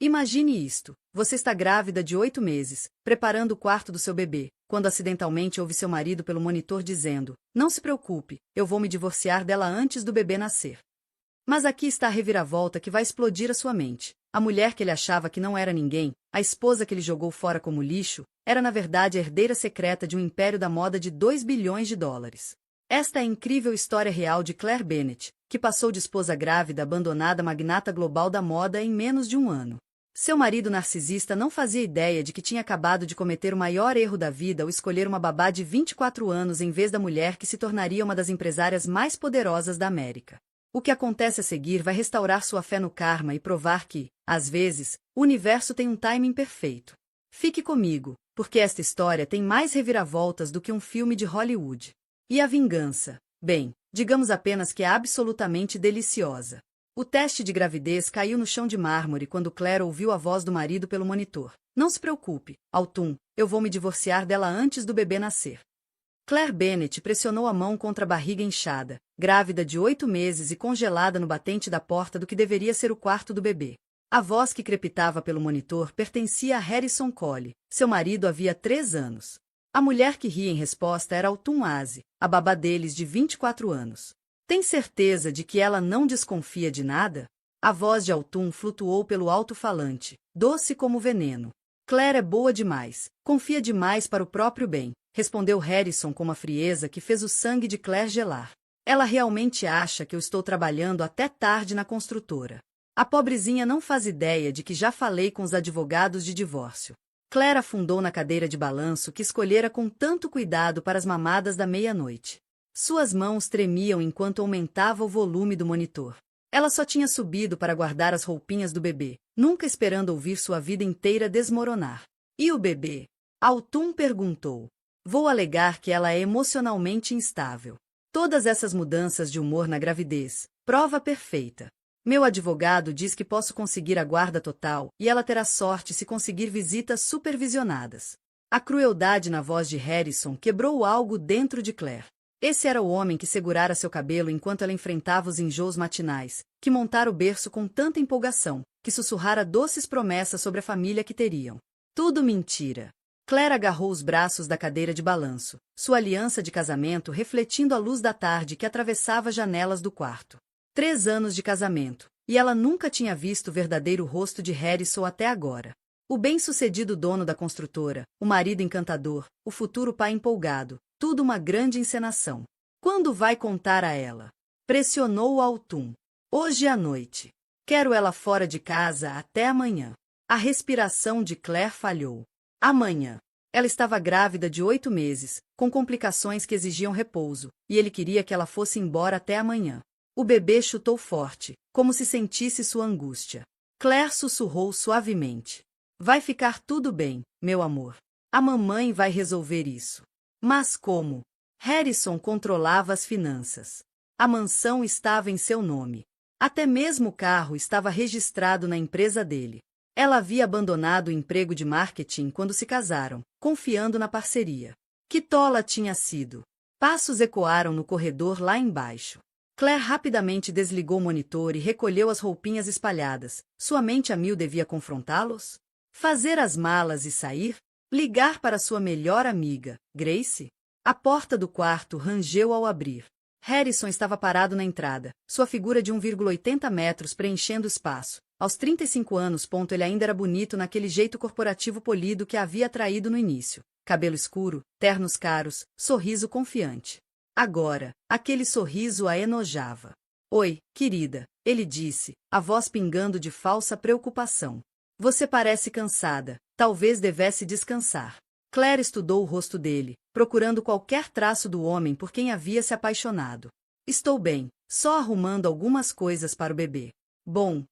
Imagine isto. Você está grávida de 8 meses, preparando o quarto do seu bebê, quando acidentalmente ouve seu marido pelo monitor dizendo: "Não se preocupe, eu vou me divorciar dela antes do bebê nascer." Mas aqui está a reviravolta que vai explodir a sua mente. A mulher que ele achava que não era ninguém, a esposa que ele jogou fora como lixo, era na verdade a herdeira secreta de um império da moda de 2 bilhões de dólares. Esta é a incrível história real de Claire Bennett, que passou de esposa grávida abandonada magnata global da moda em menos de um ano. Seu marido narcisista não fazia ideia de que tinha acabado de cometer o maior erro da vida ao escolher uma babá de 24 anos em vez da mulher que se tornaria uma das empresárias mais poderosas da América. O que acontece a seguir vai restaurar sua fé no karma e provar que, às vezes, o universo tem um timing perfeito. Fique comigo, porque esta história tem mais reviravoltas do que um filme de Hollywood. E a vingança? Bem, digamos apenas que é absolutamente deliciosa. O teste de gravidez caiu no chão de mármore quando Claire ouviu a voz do marido pelo monitor. "Não se preocupe, Autumn, eu vou me divorciar dela antes do bebê nascer." Claire Bennett pressionou a mão contra a barriga inchada, grávida de 8 meses e congelada no batente da porta do que deveria ser o quarto do bebê. A voz que crepitava pelo monitor pertencia a Harrison Cole, seu marido havia 3 anos. A mulher que ria em resposta era Autumn Aze, a babá deles de 24 anos. "Tem certeza de que ela não desconfia de nada?" A voz de Autumn flutuou pelo alto-falante, doce como veneno. "Claire é boa demais, confia demais para o próprio bem", respondeu Harrison com uma frieza que fez o sangue de Claire gelar. "Ela realmente acha que eu estou trabalhando até tarde na construtora. A pobrezinha não faz ideia de que já falei com os advogados de divórcio." Claire afundou na cadeira de balanço que escolhera com tanto cuidado para as mamadas da meia-noite. Suas mãos tremiam enquanto aumentava o volume do monitor. Ela só tinha subido para guardar as roupinhas do bebê, nunca esperando ouvir sua vida inteira desmoronar. "E o bebê?" Autumn perguntou. "Vou alegar que ela é emocionalmente instável. Todas essas mudanças de humor na gravidez, prova perfeita. Meu advogado diz que posso conseguir a guarda total e ela terá sorte se conseguir visitas supervisionadas." A crueldade na voz de Harrison quebrou algo dentro de Claire. Esse era o homem que segurara seu cabelo enquanto ela enfrentava os enjoos matinais, que montara o berço com tanta empolgação, que sussurrara doces promessas sobre a família que teriam. Tudo mentira. Claire agarrou os braços da cadeira de balanço, sua aliança de casamento refletindo a luz da tarde que atravessava as janelas do quarto. 3 anos de casamento, e ela nunca tinha visto o verdadeiro rosto de Harrison até agora. O bem-sucedido dono da construtora, o marido encantador, o futuro pai empolgado, tudo uma grande encenação. "Quando vai contar a ela?" Pressionou Autumn. "Hoje à noite. Quero ela fora de casa até amanhã." A respiração de Claire falhou. Amanhã. Ela estava grávida de 8 meses, com complicações que exigiam repouso, e ele queria que ela fosse embora até amanhã. O bebê chutou forte, como se sentisse sua angústia. Claire sussurrou suavemente. "Vai ficar tudo bem, meu amor. A mamãe vai resolver isso." Mas como? Harrison controlava as finanças. A mansão estava em seu nome. Até mesmo o carro estava registrado na empresa dele. Ela havia abandonado o emprego de marketing quando se casaram, confiando na parceria. Que tola tinha sido! Passos ecoaram no corredor lá embaixo. Claire rapidamente desligou o monitor e recolheu as roupinhas espalhadas. Sua mente a mil devia confrontá-los? Fazer as malas e sair? Ligar para sua melhor amiga, Grace? A porta do quarto rangeu ao abrir. Harrison estava parado na entrada, sua figura de 1,80 metros preenchendo o espaço. Aos 35 anos, ele ainda era bonito naquele jeito corporativo polido que a havia atraído no início. Cabelo escuro, ternos caros, sorriso confiante. Agora, aquele sorriso a enojava. "Oi, querida", ele disse, a voz pingando de falsa preocupação. "Você parece cansada, talvez devesse descansar." Claire estudou o rosto dele, procurando qualquer traço do homem por quem havia se apaixonado. "Estou bem, só arrumando algumas coisas para o bebê." Bom.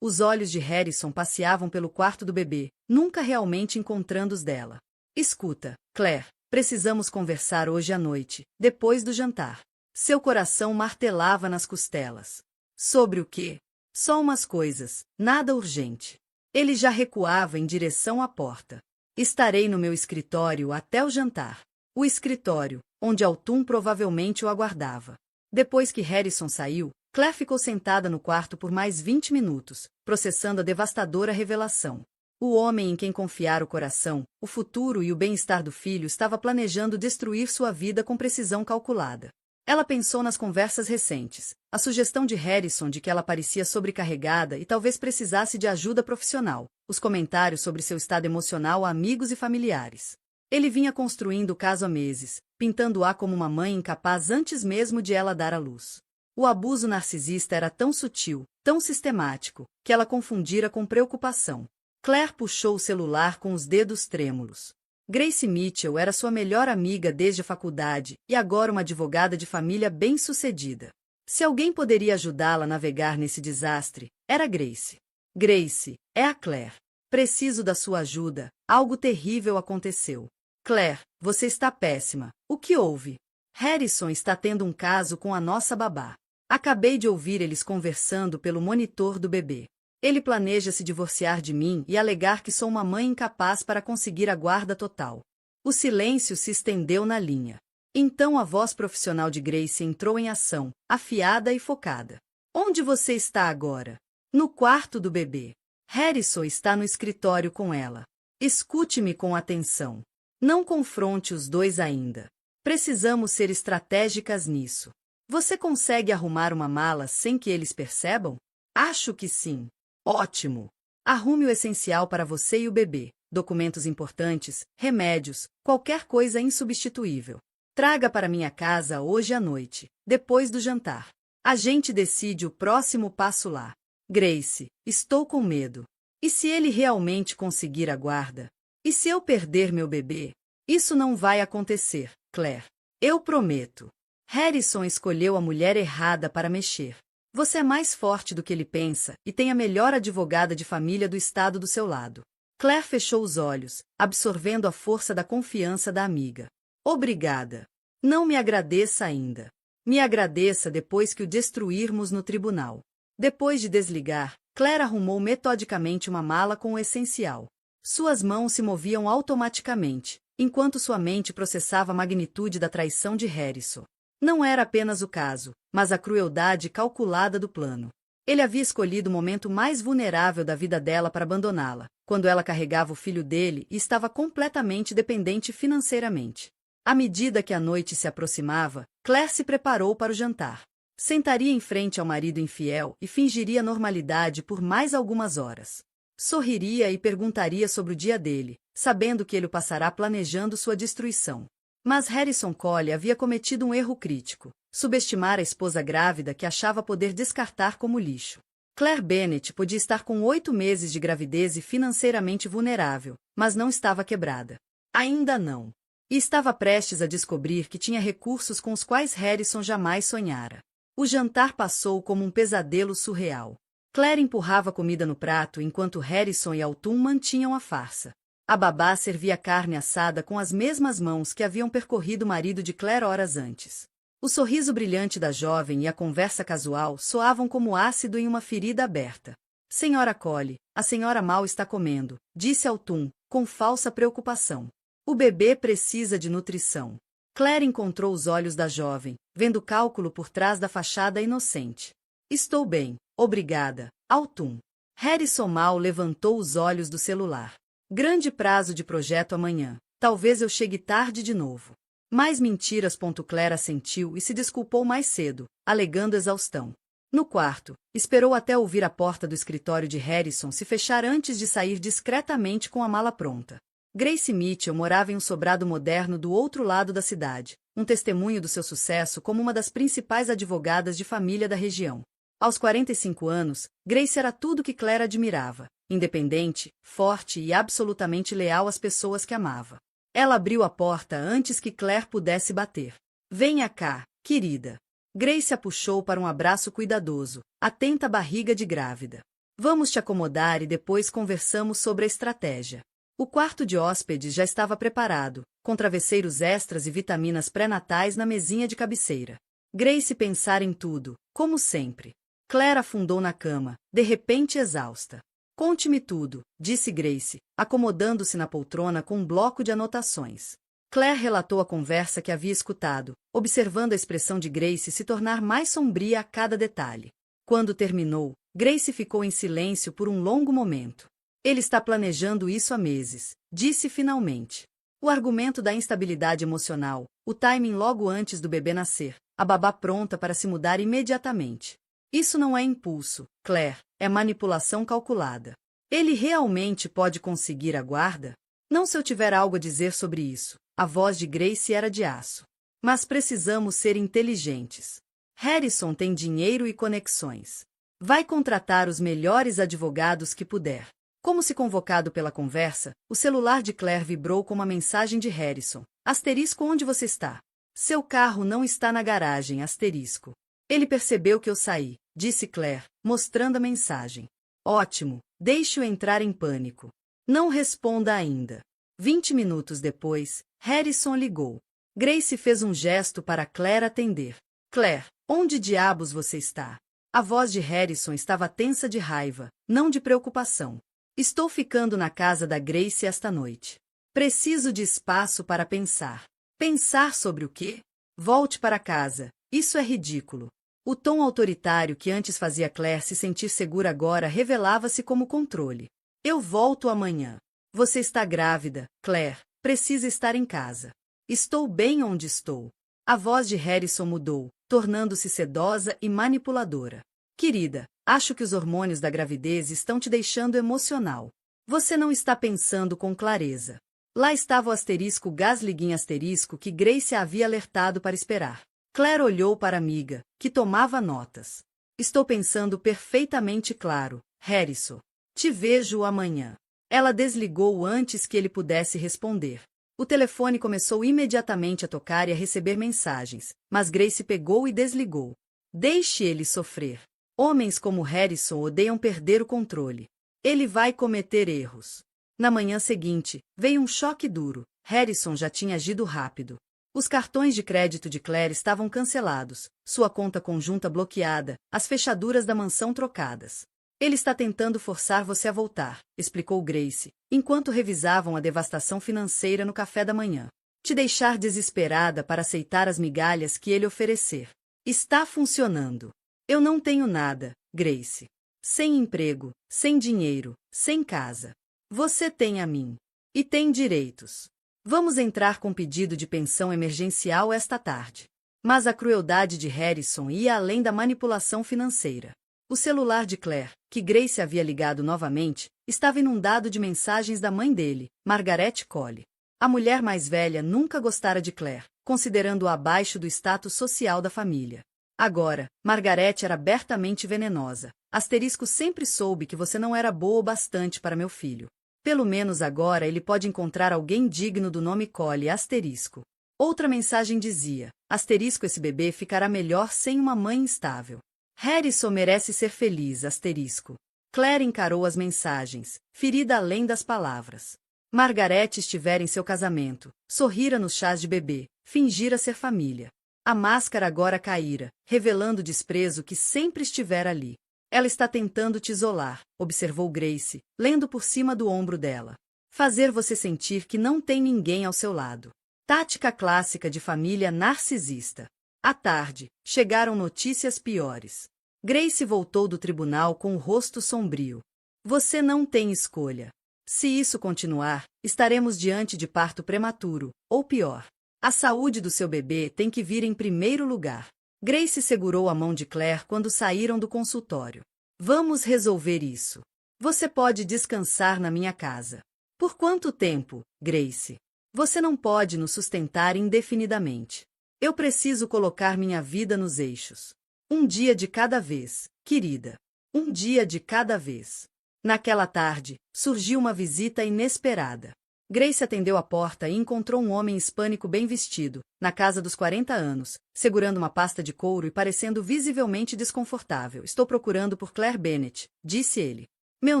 Os olhos de Harrison passeavam pelo quarto do bebê, nunca realmente encontrando os dela. "Escuta, Claire, precisamos conversar hoje à noite, depois do jantar." Seu coração martelava nas costelas. "Sobre o quê?" "Só umas coisas, nada urgente." Ele já recuava em direção à porta. "Estarei no meu escritório até o jantar." O escritório, onde Autumn provavelmente o aguardava. Depois que Harrison saiu, Claire ficou sentada no quarto por mais 20 minutos, processando a devastadora revelação. O homem em quem confiara o coração, o futuro e o bem-estar do filho estava planejando destruir sua vida com precisão calculada. Ela pensou nas conversas recentes, a sugestão de Harrison de que ela parecia sobrecarregada e talvez precisasse de ajuda profissional, os comentários sobre seu estado emocional a amigos e familiares. Ele vinha construindo o caso há meses, pintando-a como uma mãe incapaz antes mesmo de ela dar à luz. O abuso narcisista era tão sutil, tão sistemático, que ela confundira com preocupação. Claire puxou o celular com os dedos trêmulos. Grace Mitchell era sua melhor amiga desde a faculdade e agora uma advogada de família bem-sucedida. Se alguém poderia ajudá-la a navegar nesse desastre, era Grace. Grace, é a Claire. Preciso da sua ajuda, algo terrível aconteceu. Claire, você está péssima. O que houve? Harrison está tendo um caso com a nossa babá. Acabei de ouvir eles conversando pelo monitor do bebê. Ele planeja se divorciar de mim e alegar que sou uma mãe incapaz para conseguir a guarda total. O silêncio se estendeu na linha. Então a voz profissional de Grace entrou em ação, afiada e focada. Onde você está agora? No quarto do bebê. Harrison está no escritório com ela. Escute-me com atenção. Não confronte os dois ainda. Precisamos ser estratégicas nisso. Você consegue arrumar uma mala sem que eles percebam? Acho que sim. Ótimo! Arrume o essencial para você e o bebê, documentos importantes, remédios, qualquer coisa insubstituível. Traga para minha casa hoje à noite, depois do jantar. A gente decide o próximo passo lá. Grace, estou com medo. E se ele realmente conseguir a guarda? E se eu perder meu bebê? Isso não vai acontecer, Claire. Eu prometo. Harrison escolheu a mulher errada para mexer. Você é mais forte do que ele pensa e tem a melhor advogada de família do estado do seu lado. Claire fechou os olhos, absorvendo a força da confiança da amiga. Obrigada. Não me agradeça ainda. Me agradeça depois que o destruirmos no tribunal. Depois de desligar, Claire arrumou metodicamente uma mala com o essencial. Suas mãos se moviam automaticamente, enquanto sua mente processava a magnitude da traição de Harrison. Não era apenas o caso, mas a crueldade calculada do plano. Ele havia escolhido o momento mais vulnerável da vida dela para abandoná-la, quando ela carregava o filho dele e estava completamente dependente financeiramente. À medida que a noite se aproximava, Claire se preparou para o jantar. Sentaria em frente ao marido infiel e fingiria normalidade por mais algumas horas. Sorriria e perguntaria sobre o dia dele, sabendo que ele o passará planejando sua destruição. Mas Harrison Cole havia cometido um erro crítico: subestimar a esposa grávida que achava poder descartar como lixo. Claire Bennett podia estar com 8 meses de gravidez e financeiramente vulnerável, mas não estava quebrada. Ainda não. E estava prestes a descobrir que tinha recursos com os quais Harrison jamais sonhara. O jantar passou como um pesadelo surreal. Claire empurrava comida no prato enquanto Harrison e Autumn mantinham a farsa. A babá servia carne assada com as mesmas mãos que haviam percorrido o marido de Claire horas antes. O sorriso brilhante da jovem e a conversa casual soavam como ácido em uma ferida aberta. Senhora Cole, a senhora mal está comendo, disse Autumn, com falsa preocupação. O bebê precisa de nutrição. Claire encontrou os olhos da jovem, vendo o cálculo por trás da fachada inocente. Estou bem, obrigada, Autumn. Harrison mal levantou os olhos do celular. Grande prazo de projeto amanhã. Talvez eu chegue tarde de novo. Mais mentiras. Claire assentiu e se desculpou mais cedo, alegando exaustão. No quarto, esperou até ouvir a porta do escritório de Harrison se fechar antes de sair discretamente com a mala pronta. Grace Mitchell morava em um sobrado moderno do outro lado da cidade, um testemunho do seu sucesso como uma das principais advogadas de família da região. Aos 45 anos, Grace era tudo que Claire admirava: independente, forte e absolutamente leal às pessoas que amava. Ela abriu a porta antes que Claire pudesse bater. Venha cá, querida. Grace a puxou para um abraço cuidadoso, atenta à barriga de grávida. Vamos te acomodar e depois conversamos sobre a estratégia. O quarto de hóspedes já estava preparado, com travesseiros extras e vitaminas pré-natais na mesinha de cabeceira. Grace pensara em tudo, como sempre. Claire afundou na cama, de repente exausta. Conte-me tudo, disse Grace, acomodando-se na poltrona com um bloco de anotações. Claire relatou a conversa que havia escutado, observando a expressão de Grace se tornar mais sombria a cada detalhe. Quando terminou, Grace ficou em silêncio por um longo momento. Ele está planejando isso há meses, disse finalmente. O argumento da instabilidade emocional, o timing logo antes do bebê nascer, a babá pronta para se mudar imediatamente. Isso não é impulso, Claire, é manipulação calculada. Ele realmente pode conseguir a guarda? Não se eu tiver algo a dizer sobre isso. A voz de Grace era de aço. Mas precisamos ser inteligentes. Harrison tem dinheiro e conexões. Vai contratar os melhores advogados que puder. Como se convocado pela conversa, o celular de Claire vibrou com uma mensagem de Harrison. Asterisco, onde você está? Seu carro não está na garagem, asterisco. Ele percebeu que eu saí, disse Claire, mostrando a mensagem. Ótimo, deixe-o entrar em pânico. Não responda ainda. 20 minutos depois, Harrison ligou. Grace fez um gesto para Claire atender. Claire, onde diabos você está? A voz de Harrison estava tensa de raiva, não de preocupação. Estou ficando na casa da Grace esta noite. Preciso de espaço para pensar. Pensar sobre o quê? Volte para casa. Isso é ridículo. O tom autoritário que antes fazia Claire se sentir segura agora revelava-se como controle. Eu volto amanhã. Você está grávida, Claire. Precisa estar em casa. Estou bem onde estou. A voz de Harrison mudou, tornando-se sedosa e manipuladora. Querida, acho que os hormônios da gravidez estão te deixando emocional. Você não está pensando com clareza. Lá estava o asterisco Gasliguin asterisco que Grace havia alertado para esperar. Claire olhou para a amiga, que tomava notas. Estou pensando perfeitamente claro, Harrison. Te vejo amanhã. Ela desligou antes que ele pudesse responder. O telefone começou imediatamente a tocar e a receber mensagens, mas Grace pegou e desligou. Deixe ele sofrer. Homens como Harrison odeiam perder o controle. Ele vai cometer erros. Na manhã seguinte, veio um choque duro. Harrison já tinha agido rápido. Os cartões de crédito de Claire estavam cancelados, sua conta conjunta bloqueada, as fechaduras da mansão trocadas. Ele está tentando forçar você a voltar, explicou Grace, enquanto revisavam a devastação financeira no café da manhã. Te deixar desesperada para aceitar as migalhas que ele oferecer. Está funcionando. Eu não tenho nada, Grace. Sem emprego, sem dinheiro, sem casa. Você tem a mim. E tem direitos. Vamos entrar com pedido de pensão emergencial esta tarde. Mas a crueldade de Harrison ia além da manipulação financeira. O celular de Claire, que Grace havia ligado novamente, estava inundado de mensagens da mãe dele, Margaret Cole. A mulher mais velha nunca gostara de Claire, considerando-a abaixo do status social da família. Agora, Margaret era abertamente venenosa. Asterisco sempre soube que você não era boa o bastante para meu filho. Pelo menos agora ele pode encontrar alguém digno do nome Cole, asterisco. Outra mensagem dizia, asterisco, esse bebê ficará melhor sem uma mãe instável. Harrison merece ser feliz, asterisco. Claire encarou as mensagens, ferida além das palavras. Margaret estivera em seu casamento, sorrira nos chás de bebê, fingira ser família. A máscara agora caíra, revelando o desprezo que sempre estivera ali. Ela está tentando te isolar, observou Grace, lendo por cima do ombro dela. Fazer você sentir que não tem ninguém ao seu lado. Tática clássica de família narcisista. À tarde, chegaram notícias piores. Grace voltou do tribunal com o rosto sombrio. Você não tem escolha. Se isso continuar, estaremos diante de parto prematuro, ou pior. A saúde do seu bebê tem que vir em primeiro lugar. Grace segurou a mão de Claire quando saíram do consultório. Vamos resolver isso. Você pode descansar na minha casa. Por quanto tempo, Grace? Você não pode nos sustentar indefinidamente. Eu preciso colocar minha vida nos eixos. Um dia de cada vez, querida. Um dia de cada vez. Naquela tarde, surgiu uma visita inesperada. Grace atendeu a porta e encontrou um homem hispânico bem vestido, na casa dos 40 anos, segurando uma pasta de couro e parecendo visivelmente desconfortável. Estou procurando por Claire Bennett, disse ele. Meu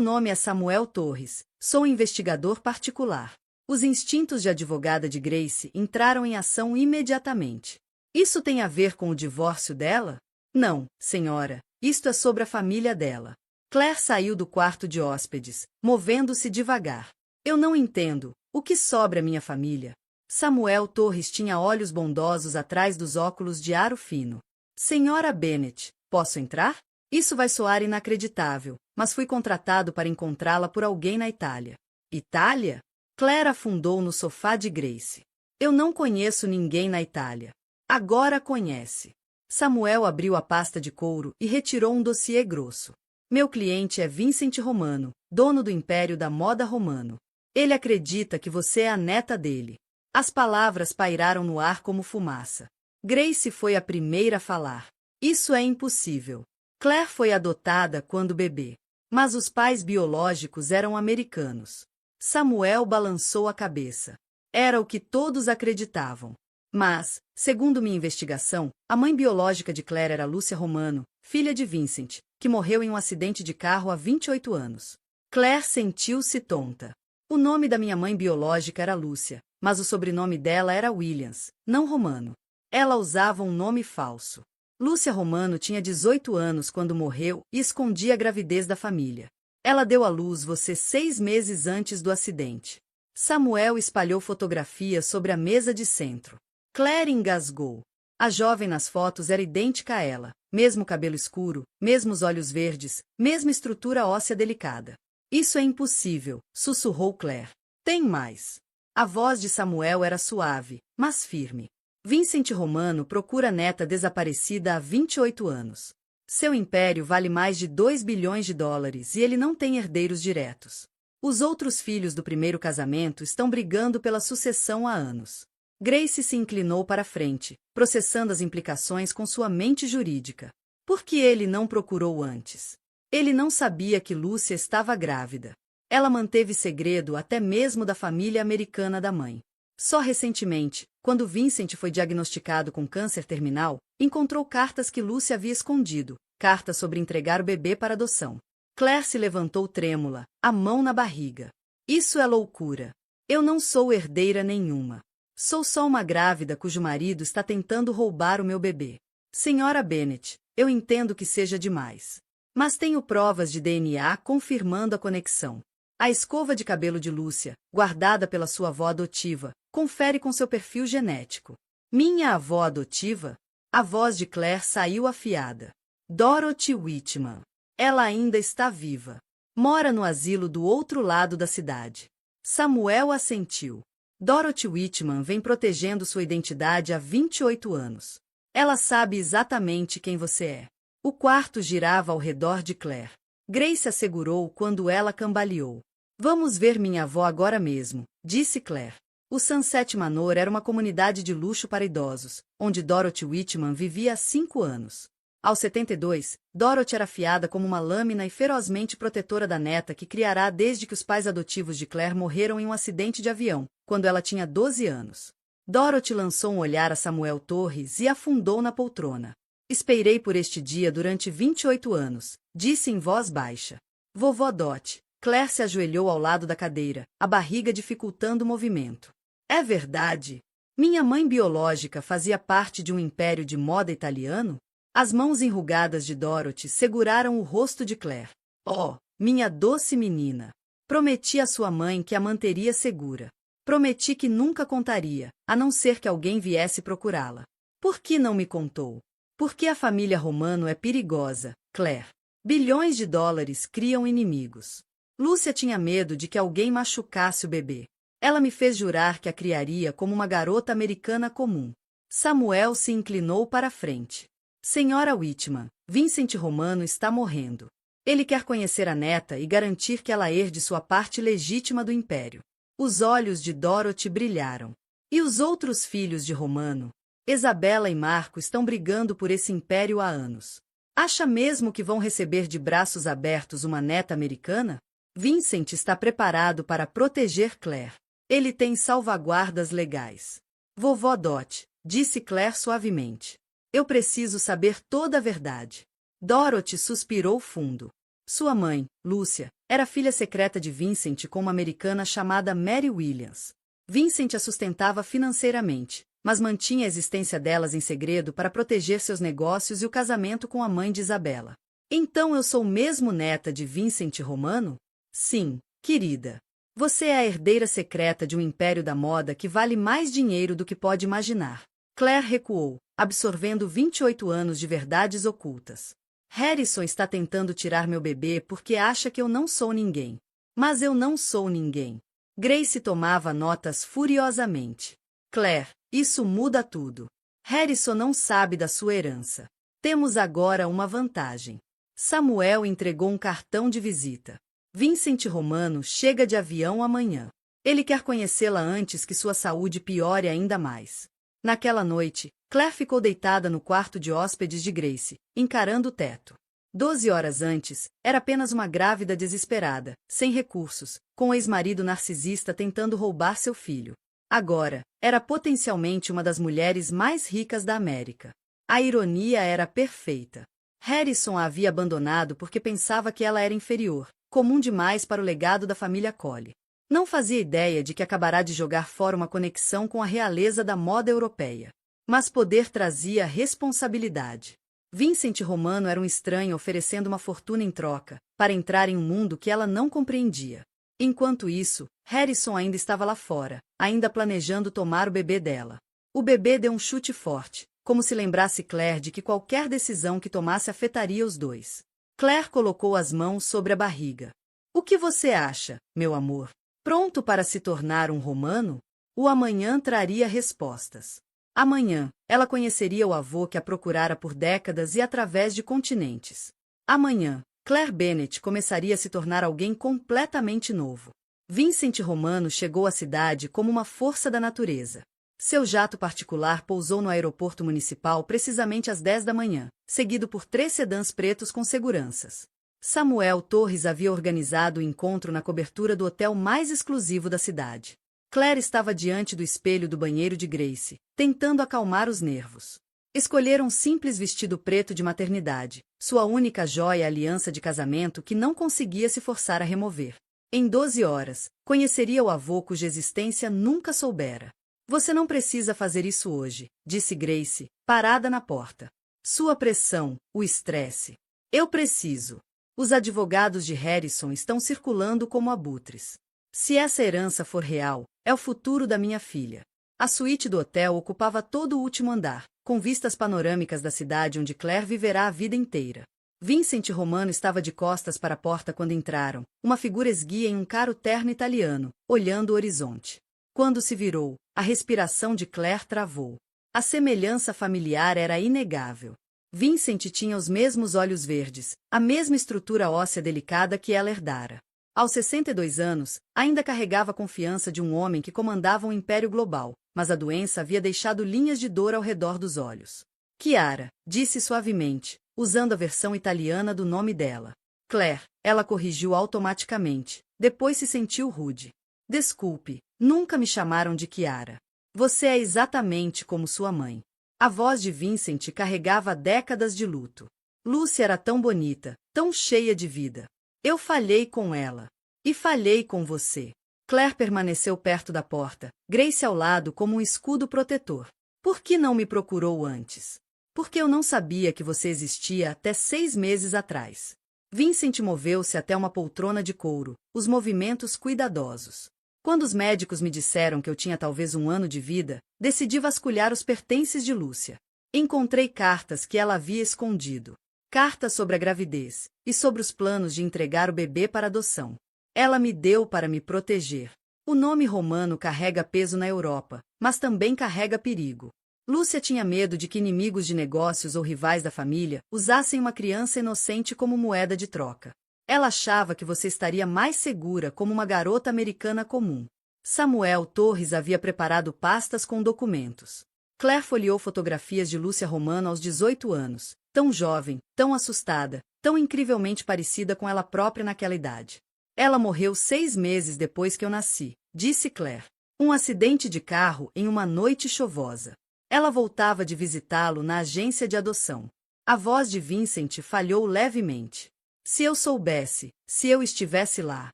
nome é Samuel Torres, sou investigador particular. Os instintos de advogada de Grace entraram em ação imediatamente. Isso tem a ver com o divórcio dela? Não, senhora, isto é sobre a família dela. Claire saiu do quarto de hóspedes, movendo-se devagar. Eu não entendo. O que sobra à minha família? Samuel Torres tinha olhos bondosos atrás dos óculos de aro fino. Senhora Bennet, posso entrar? Isso vai soar inacreditável, mas fui contratado para encontrá-la por alguém na Itália. Itália? Claire afundou no sofá de Grace. Eu não conheço ninguém na Itália. Agora conhece. Samuel abriu a pasta de couro e retirou um dossiê grosso. Meu cliente é Vincent Romano, dono do Império da Moda Romano. Ele acredita que você é a neta dele. As palavras pairaram no ar como fumaça. Grace foi a primeira a falar. Isso é impossível. Claire foi adotada quando bebê. Mas os pais biológicos eram americanos. Samuel balançou a cabeça. Era o que todos acreditavam. Mas, segundo minha investigação, a mãe biológica de Claire era Lúcia Romano, filha de Vincent, que morreu em um acidente de carro há 28 anos. Claire sentiu-se tonta. O nome da minha mãe biológica era Lúcia, mas o sobrenome dela era Williams, não Romano. Ela usava um nome falso. Lúcia Romano tinha 18 anos quando morreu e escondia a gravidez da família. Ela deu à luz você 6 meses antes do acidente. Samuel espalhou fotografias sobre a mesa de centro. Claire engasgou. A jovem nas fotos era idêntica a ela, mesmo cabelo escuro, mesmos olhos verdes, mesma estrutura óssea delicada. Isso é impossível, sussurrou Claire. Tem mais. A voz de Samuel era suave, mas firme. Vincent Romano procura a neta desaparecida há 28 anos. Seu império vale mais de 2 bilhões de dólares e ele não tem herdeiros diretos. Os outros filhos do primeiro casamento estão brigando pela sucessão há anos. Grace se inclinou para a frente, processando as implicações com sua mente jurídica. Por que ele não procurou antes? Ele não sabia que Lúcia estava grávida. Ela manteve segredo até mesmo da família americana da mãe. Só recentemente, quando Vincent foi diagnosticado com câncer terminal, encontrou cartas que Lúcia havia escondido, cartas sobre entregar o bebê para adoção. Claire se levantou trêmula, a mão na barriga. Isso é loucura. Eu não sou herdeira nenhuma. Sou só uma grávida cujo marido está tentando roubar o meu bebê. Senhora Bennet, eu entendo que seja demais. Mas tenho provas de DNA confirmando a conexão. A escova de cabelo de Lúcia, guardada pela sua avó adotiva, confere com seu perfil genético. Minha avó adotiva? A voz de Claire saiu afiada. Dorothy Whitman. Ela ainda está viva. Mora no asilo do outro lado da cidade. Samuel assentiu. Dorothy Whitman vem protegendo sua identidade há 28 anos. Ela sabe exatamente quem você é. O quarto girava ao redor de Claire. Grace assegurou quando ela cambaleou. Vamos ver minha avó agora mesmo, disse Claire. O Sunset Manor era uma comunidade de luxo para idosos, onde Dorothy Whitman vivia há 5 anos. Aos 72, Dorothy era afiada como uma lâmina e ferozmente protetora da neta que criará desde que os pais adotivos de Claire morreram em um acidente de avião, quando ela tinha 12 anos. Dorothy lançou um olhar a Samuel Torres e afundou na poltrona. Esperei por este dia durante 28 anos, disse em voz baixa. Vovó Dot. Claire se ajoelhou ao lado da cadeira, a barriga dificultando o movimento. É verdade. Minha mãe biológica fazia parte de um império de moda italiano? As mãos enrugadas de Dorothy seguraram o rosto de Claire. Oh, minha doce menina! Prometi à sua mãe que a manteria segura. Prometi que nunca contaria, a não ser que alguém viesse procurá-la. Por que não me contou? Porque a família Romano é perigosa, Claire. Bilhões de dólares criam inimigos. Lúcia tinha medo de que alguém machucasse o bebê. Ela me fez jurar que a criaria como uma garota americana comum. Samuel se inclinou para a frente. Senhora Whitman, Vincent Romano está morrendo. Ele quer conhecer a neta e garantir que ela herde sua parte legítima do império. Os olhos de Dorothy brilharam. E os outros filhos de Romano? Isabela e Marco estão brigando por esse império há anos. Acha mesmo que vão receber de braços abertos uma neta americana? Vincent está preparado para proteger Claire. Ele tem salvaguardas legais. Vovó Dot, disse Claire suavemente. Eu preciso saber toda a verdade. Dorothy suspirou fundo. Sua mãe, Lúcia, era filha secreta de Vincent com uma americana chamada Mary Williams. Vincent a sustentava financeiramente, mas mantinha a existência delas em segredo para proteger seus negócios e o casamento com a mãe de Isabela. Então eu sou mesmo neta de Vincent Romano? Sim, querida. Você é a herdeira secreta de um império da moda que vale mais dinheiro do que pode imaginar. Claire recuou, absorvendo 28 anos de verdades ocultas. Harrison está tentando tirar meu bebê porque acha que eu não sou ninguém. Mas eu não sou ninguém. Grace tomava notas furiosamente. Claire, isso muda tudo. Harrison não sabe da sua herança. Temos agora uma vantagem. Samuel entregou um cartão de visita. Vincent Romano chega de avião amanhã. Ele quer conhecê-la antes que sua saúde piore ainda mais. Naquela noite, Claire ficou deitada no quarto de hóspedes de Grace, encarando o teto. 12 horas antes, era apenas uma grávida desesperada, sem recursos, com o ex-marido narcisista tentando roubar seu filho. Agora, era potencialmente uma das mulheres mais ricas da América. A ironia era perfeita. Harrison a havia abandonado porque pensava que ela era inferior, comum demais para o legado da família Colley. Não fazia ideia de que acabará de jogar fora uma conexão com a realeza da moda europeia. Mas poder trazia responsabilidade. Vincent Romano era um estranho oferecendo uma fortuna em troca, para entrar em um mundo que ela não compreendia. Enquanto isso, Harrison ainda estava lá fora, ainda planejando tomar o bebê dela. O bebê deu um chute forte, como se lembrasse Claire de que qualquer decisão que tomasse afetaria os dois. Claire colocou as mãos sobre a barriga. O que você acha, meu amor? Pronto para se tornar um romano? O amanhã traria respostas. Amanhã, ela conheceria o avô que a procurara por décadas e através de continentes. Amanhã, Claire Bennett começaria a se tornar alguém completamente novo. Vincent Romano chegou à cidade como uma força da natureza. Seu jato particular pousou no aeroporto municipal precisamente às 10 da manhã, seguido por 3 sedãs pretos com seguranças. Samuel Torres havia organizado o encontro na cobertura do hotel mais exclusivo da cidade. Claire estava diante do espelho do banheiro de Grace, tentando acalmar os nervos. Escolheram um simples vestido preto de maternidade, sua única joia aliança de casamento que não conseguia se forçar a remover. Em 12 horas, conheceria o avô cuja existência nunca soubera. Você não precisa fazer isso hoje, disse Grace, parada na porta. Sua pressão, o estresse. Eu preciso. Os advogados de Harrison estão circulando como abutres. Se essa herança for real, é o futuro da minha filha. A suíte do hotel ocupava todo o último andar, com vistas panorâmicas da cidade onde Claire viverá a vida inteira. Vincent Romano estava de costas para a porta quando entraram, uma figura esguia em um caro terno italiano, olhando o horizonte. Quando se virou, a respiração de Claire travou. A semelhança familiar era inegável. Vincent tinha os mesmos olhos verdes, a mesma estrutura óssea delicada que ela herdara. Aos 62 anos, ainda carregava a confiança de um homem que comandava um império global, mas a doença havia deixado linhas de dor ao redor dos olhos. Chiara, disse suavemente, usando a versão italiana do nome dela. Claire, ela corrigiu automaticamente, depois se sentiu rude. Desculpe, nunca me chamaram de Chiara. Você é exatamente como sua mãe. A voz de Vincent carregava décadas de luto. Lucy era tão bonita, tão cheia de vida. Eu falhei com ela. E falhei com você. Claire permaneceu perto da porta, Grace ao lado como um escudo protetor. Por que não me procurou antes? Porque eu não sabia que você existia até 6 meses atrás. Vincent moveu-se até uma poltrona de couro, os movimentos cuidadosos. Quando os médicos me disseram que eu tinha talvez 1 ano de vida, decidi vasculhar os pertences de Lúcia. Encontrei cartas que ela havia escondido. Cartas sobre a gravidez e sobre os planos de entregar o bebê para adoção. Ela me deu para me proteger. O nome Romano carrega peso na Europa, mas também carrega perigo. Lúcia tinha medo de que inimigos de negócios ou rivais da família usassem uma criança inocente como moeda de troca. Ela achava que você estaria mais segura como uma garota americana comum. Samuel Torres havia preparado pastas com documentos. Claire folheou fotografias de Lúcia Romano aos 18 anos, tão jovem, tão assustada, tão incrivelmente parecida com ela própria naquela idade. Ela morreu 6 meses depois que eu nasci, disse Claire. Um acidente de carro em uma noite chuvosa. Ela voltava de visitá-lo na agência de adoção. A voz de Vincent falhou levemente. Se eu soubesse, se eu estivesse lá.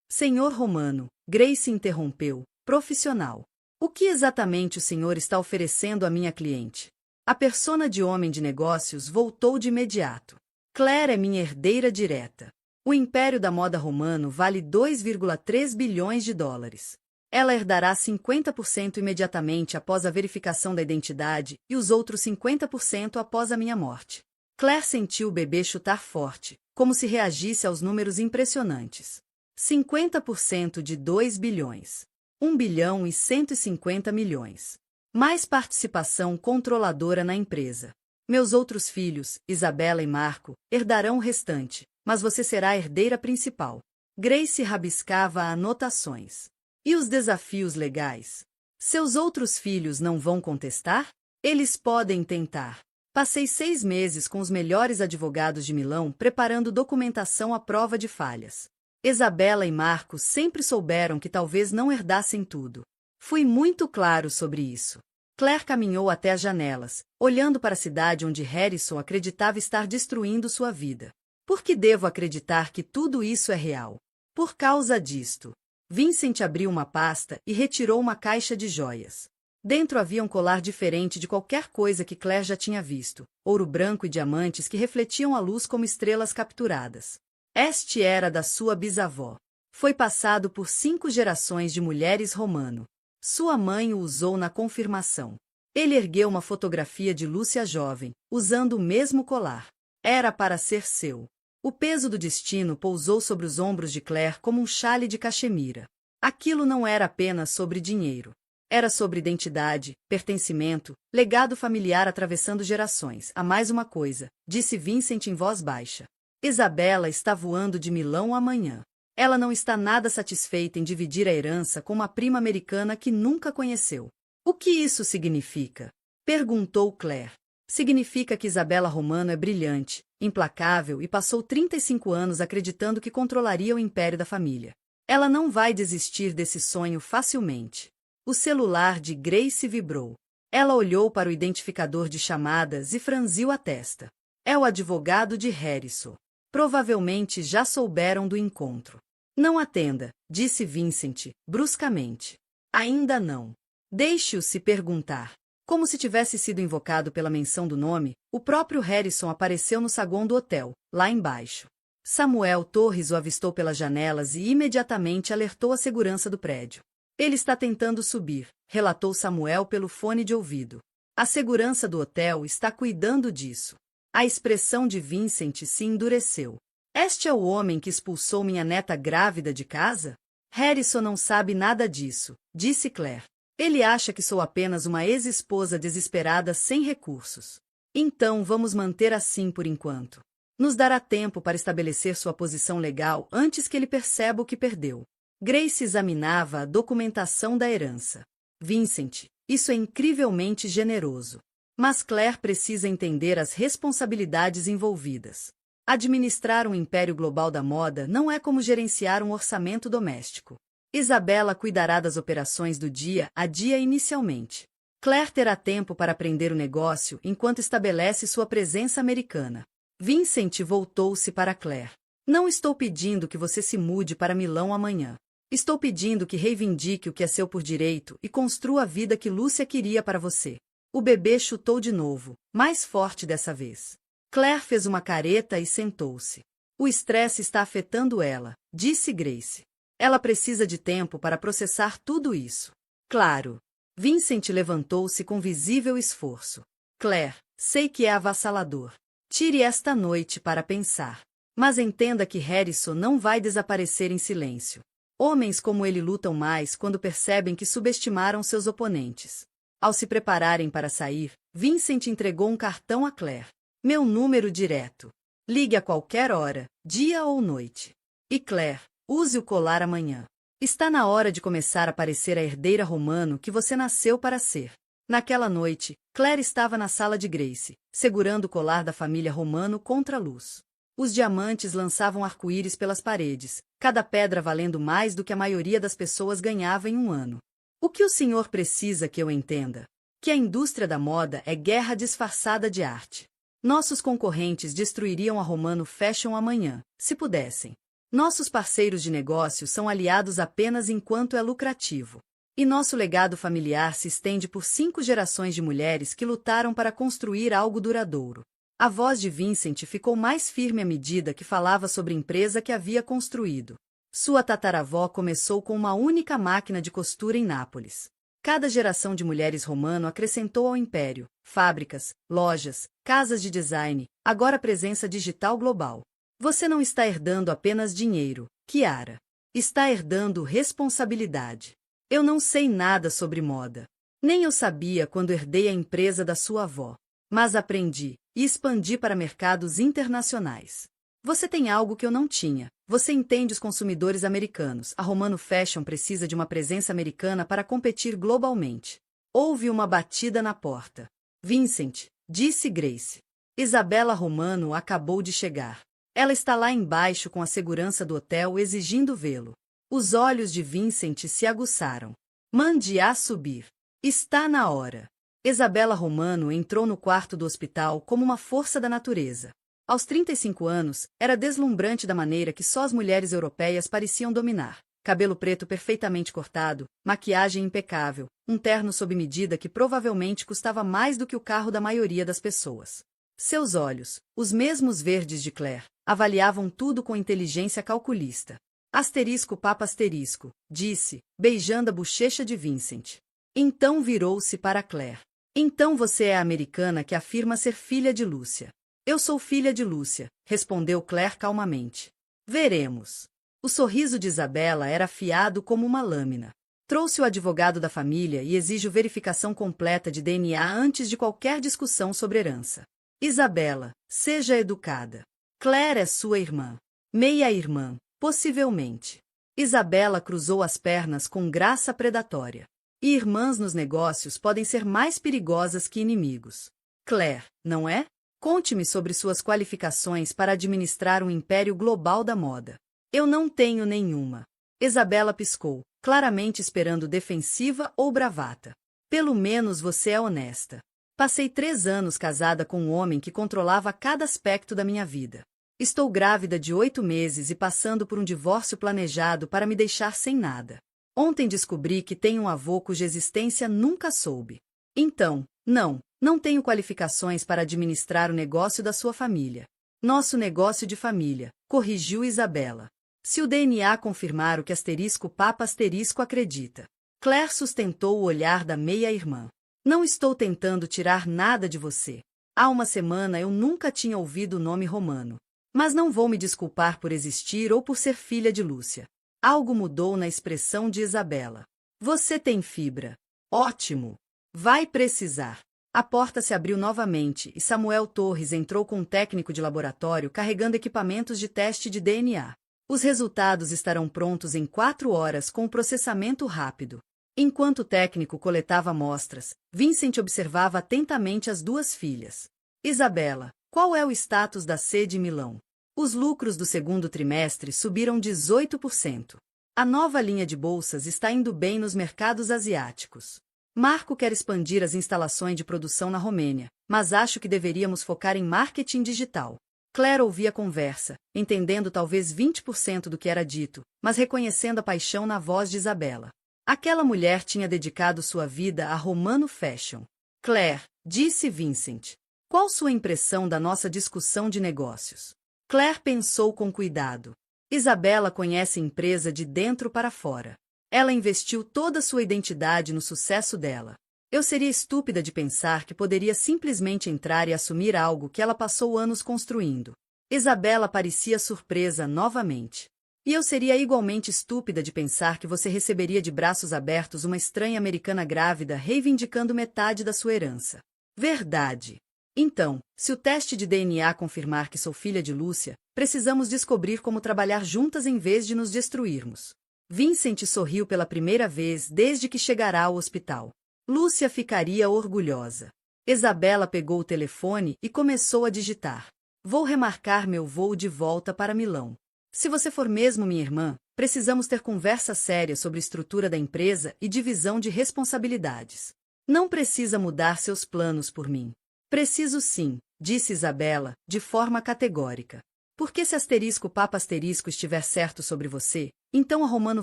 Senhor Romano, Grace interrompeu, profissional. O que exatamente o senhor está oferecendo à minha cliente? A persona de homem de negócios voltou de imediato. Claire é minha herdeira direta. O império da moda romano vale 2,3 bilhões de dólares. Ela herdará 50% imediatamente após a verificação da identidade e os outros 50% após a minha morte. Claire sentiu o bebê chutar forte, como se reagisse aos números impressionantes. 50% de 2 bilhões. 1 bilhão e 150 milhões. Mais participação controladora na empresa. Meus outros filhos, Isabela e Marco, herdarão o restante, mas você será a herdeira principal. Grace rabiscava anotações. E os desafios legais? Seus outros filhos não vão contestar? Eles podem tentar. Passei 6 meses com os melhores advogados de Milão preparando documentação à prova de falhas. Isabela e Marco sempre souberam que talvez não herdassem tudo. Fui muito claro sobre isso. Claire caminhou até as janelas, olhando para a cidade onde Harrison acreditava estar destruindo sua vida. Por que devo acreditar que tudo isso é real? Por causa disto. Vincent abriu uma pasta e retirou uma caixa de joias. Dentro havia um colar diferente de qualquer coisa que Claire já tinha visto, ouro branco e diamantes que refletiam a luz como estrelas capturadas. Este era da sua bisavó. Foi passado por 5 gerações de mulheres romano. Sua mãe o usou na confirmação. Ele ergueu uma fotografia de Lúcia jovem, usando o mesmo colar. Era para ser seu. O peso do destino pousou sobre os ombros de Claire como um xale de caxemira. Aquilo não era apenas sobre dinheiro. Era sobre identidade, pertencimento, legado familiar atravessando gerações. Há mais uma coisa, disse Vincent em voz baixa. Isabela está voando de Milão amanhã. Ela não está nada satisfeita em dividir a herança com uma prima americana que nunca conheceu. O que isso significa? Perguntou Claire. Significa que Isabela Romano é brilhante, implacável e passou 35 anos acreditando que controlaria o império da família. Ela não vai desistir desse sonho facilmente. O celular de Grace vibrou. Ela olhou para o identificador de chamadas e franziu a testa. É o advogado de Harrison. Provavelmente já souberam do encontro. Não atenda, disse Vincent, bruscamente. Ainda não. Deixe-o se perguntar. Como se tivesse sido invocado pela menção do nome, o próprio Harrison apareceu no saguão do hotel, lá embaixo. Samuel Torres o avistou pelas janelas e imediatamente alertou a segurança do prédio. Ele está tentando subir, relatou Samuel pelo fone de ouvido. A segurança do hotel está cuidando disso. A expressão de Vincent se endureceu. Este é o homem que expulsou minha neta grávida de casa? Harrison não sabe nada disso, disse Claire. Ele acha que sou apenas uma ex-esposa desesperada sem recursos. Então vamos manter assim por enquanto. Nos dará tempo para estabelecer sua posição legal antes que ele perceba o que perdeu. Grace examinava a documentação da herança. Vincent, isso é incrivelmente generoso. Mas Claire precisa entender as responsabilidades envolvidas. Administrar um império global da moda não é como gerenciar um orçamento doméstico. Isabela cuidará das operações do dia a dia inicialmente. Claire terá tempo para aprender o negócio enquanto estabelece sua presença americana. Vincent voltou-se para Claire. Não estou pedindo que você se mude para Milão amanhã. Estou pedindo que reivindique o que é seu por direito e construa a vida que Lúcia queria para você. O bebê chutou de novo, mais forte dessa vez. Claire fez uma careta e sentou-se. O estresse está afetando ela, disse Grace. Ela precisa de tempo para processar tudo isso. Claro. Vincent levantou-se com visível esforço. Claire, sei que é avassalador. Tire esta noite para pensar. Mas entenda que Harrison não vai desaparecer em silêncio. Homens como ele lutam mais quando percebem que subestimaram seus oponentes. Ao se prepararem para sair, Vincent entregou um cartão a Claire. Meu número direto. Ligue a qualquer hora, dia ou noite. E Claire, use o colar amanhã. Está na hora de começar a parecer a herdeira romano que você nasceu para ser. Naquela noite, Claire estava na sala de Grace, segurando o colar da família Romano contra a luz. Os diamantes lançavam arco-íris pelas paredes, cada pedra valendo mais do que a maioria das pessoas ganhava em um ano. O que o senhor precisa que eu entenda? Que a indústria da moda é guerra disfarçada de arte. Nossos concorrentes destruiriam a Romano Fashion amanhã, se pudessem. Nossos parceiros de negócio são aliados apenas enquanto é lucrativo. E nosso legado familiar se estende por 5 gerações de mulheres que lutaram para construir algo duradouro. A voz de Vincent ficou mais firme à medida que falava sobre a empresa que havia construído. Sua tataravó começou com uma única máquina de costura em Nápoles. Cada geração de mulheres romano acrescentou ao império fábricas, lojas, casas de design, agora presença digital global. Você não está herdando apenas dinheiro, Chiara. Está herdando responsabilidade. Eu não sei nada sobre moda. Nem eu sabia quando herdei a empresa da sua avó. Mas aprendi e expandi para mercados internacionais. Você tem algo que eu não tinha. Você entende os consumidores americanos. A Romano Fashion precisa de uma presença americana para competir globalmente. Houve uma batida na porta. Vincent, disse Grace. Isabela Romano acabou de chegar. Ela está lá embaixo com a segurança do hotel exigindo vê-lo. Os olhos de Vincent se aguçaram. Mande-a subir. Está na hora. Isabela Romano entrou no quarto do hospital como uma força da natureza. Aos 35 anos, era deslumbrante da maneira que só as mulheres europeias pareciam dominar. Cabelo preto perfeitamente cortado, maquiagem impecável, um terno sob medida que provavelmente custava mais do que o carro da maioria das pessoas. Seus olhos, os mesmos verdes de Claire, avaliavam tudo com inteligência calculista. Asterisco papa asterisco, disse, beijando a bochecha de Vincent. Então virou-se para Claire. Então você é a americana que afirma ser filha de Lúcia. Eu sou filha de Lúcia, respondeu Claire calmamente. Veremos. O sorriso de Isabela era afiado como uma lâmina. Trouxe o advogado da família e exijo verificação completa de DNA antes de qualquer discussão sobre herança. Isabela, seja educada. Claire é sua irmã. Meia-irmã, possivelmente. Isabela cruzou as pernas com graça predatória. E irmãs nos negócios podem ser mais perigosas que inimigos. Claire, não é? Conte-me sobre suas qualificações para administrar um império global da moda. Eu não tenho nenhuma. Isabela piscou, claramente esperando defensiva ou bravata. Pelo menos você é honesta. Passei 3 anos casada com um homem que controlava cada aspecto da minha vida. Estou grávida de 8 meses e passando por um divórcio planejado para me deixar sem nada. Ontem descobri que tenho um avô cuja existência nunca soube. Então, não tenho qualificações para administrar o negócio da sua família. Nosso negócio de família, corrigiu Isabela. Se o DNA confirmar o que asterisco papa asterisco acredita. Claire sustentou o olhar da meia-irmã. Não estou tentando tirar nada de você. Há uma semana eu nunca tinha ouvido o nome Romano. Mas não vou me desculpar por existir ou por ser filha de Lúcia. Algo mudou na expressão de Isabela. Você tem fibra. Ótimo. Vai precisar. A porta se abriu novamente e Samuel Torres entrou com um técnico de laboratório carregando equipamentos de teste de DNA. Os resultados estarão prontos em 4 horas com o processamento rápido. Enquanto o técnico coletava amostras, Vincent observava atentamente as 2 filhas. Isabela, qual é o status da C de Milão? Os lucros do segundo trimestre subiram 18%. A nova linha de bolsas está indo bem nos mercados asiáticos. Marco quer expandir as instalações de produção na Romênia, mas acho que deveríamos focar em marketing digital. Claire ouvia a conversa, entendendo talvez 20% do que era dito, mas reconhecendo a paixão na voz de Isabela. Aquela mulher tinha dedicado sua vida à Romano Fashion. Claire, disse Vincent. Qual sua impressão da nossa discussão de negócios? Claire pensou com cuidado. Isabela conhece a empresa de dentro para fora. Ela investiu toda sua identidade no sucesso dela. Eu seria estúpida de pensar que poderia simplesmente entrar e assumir algo que ela passou anos construindo. Isabela parecia surpresa novamente. E eu seria igualmente estúpida de pensar que você receberia de braços abertos uma estranha americana grávida reivindicando metade da sua herança. Verdade. Então, se o teste de DNA confirmar que sou filha de Lúcia, precisamos descobrir como trabalhar juntas em vez de nos destruirmos. Vincent sorriu pela primeira vez desde que chegará ao hospital. Lúcia ficaria orgulhosa. Isabela pegou o telefone e começou a digitar. Vou remarcar meu voo de volta para Milão. Se você for mesmo minha irmã, precisamos ter conversa séria sobre a estrutura da empresa e divisão de responsabilidades. Não precisa mudar seus planos por mim. Preciso sim, disse Isabela, de forma categórica. Porque se asterisco papa asterisco estiver certo sobre você, então a Romano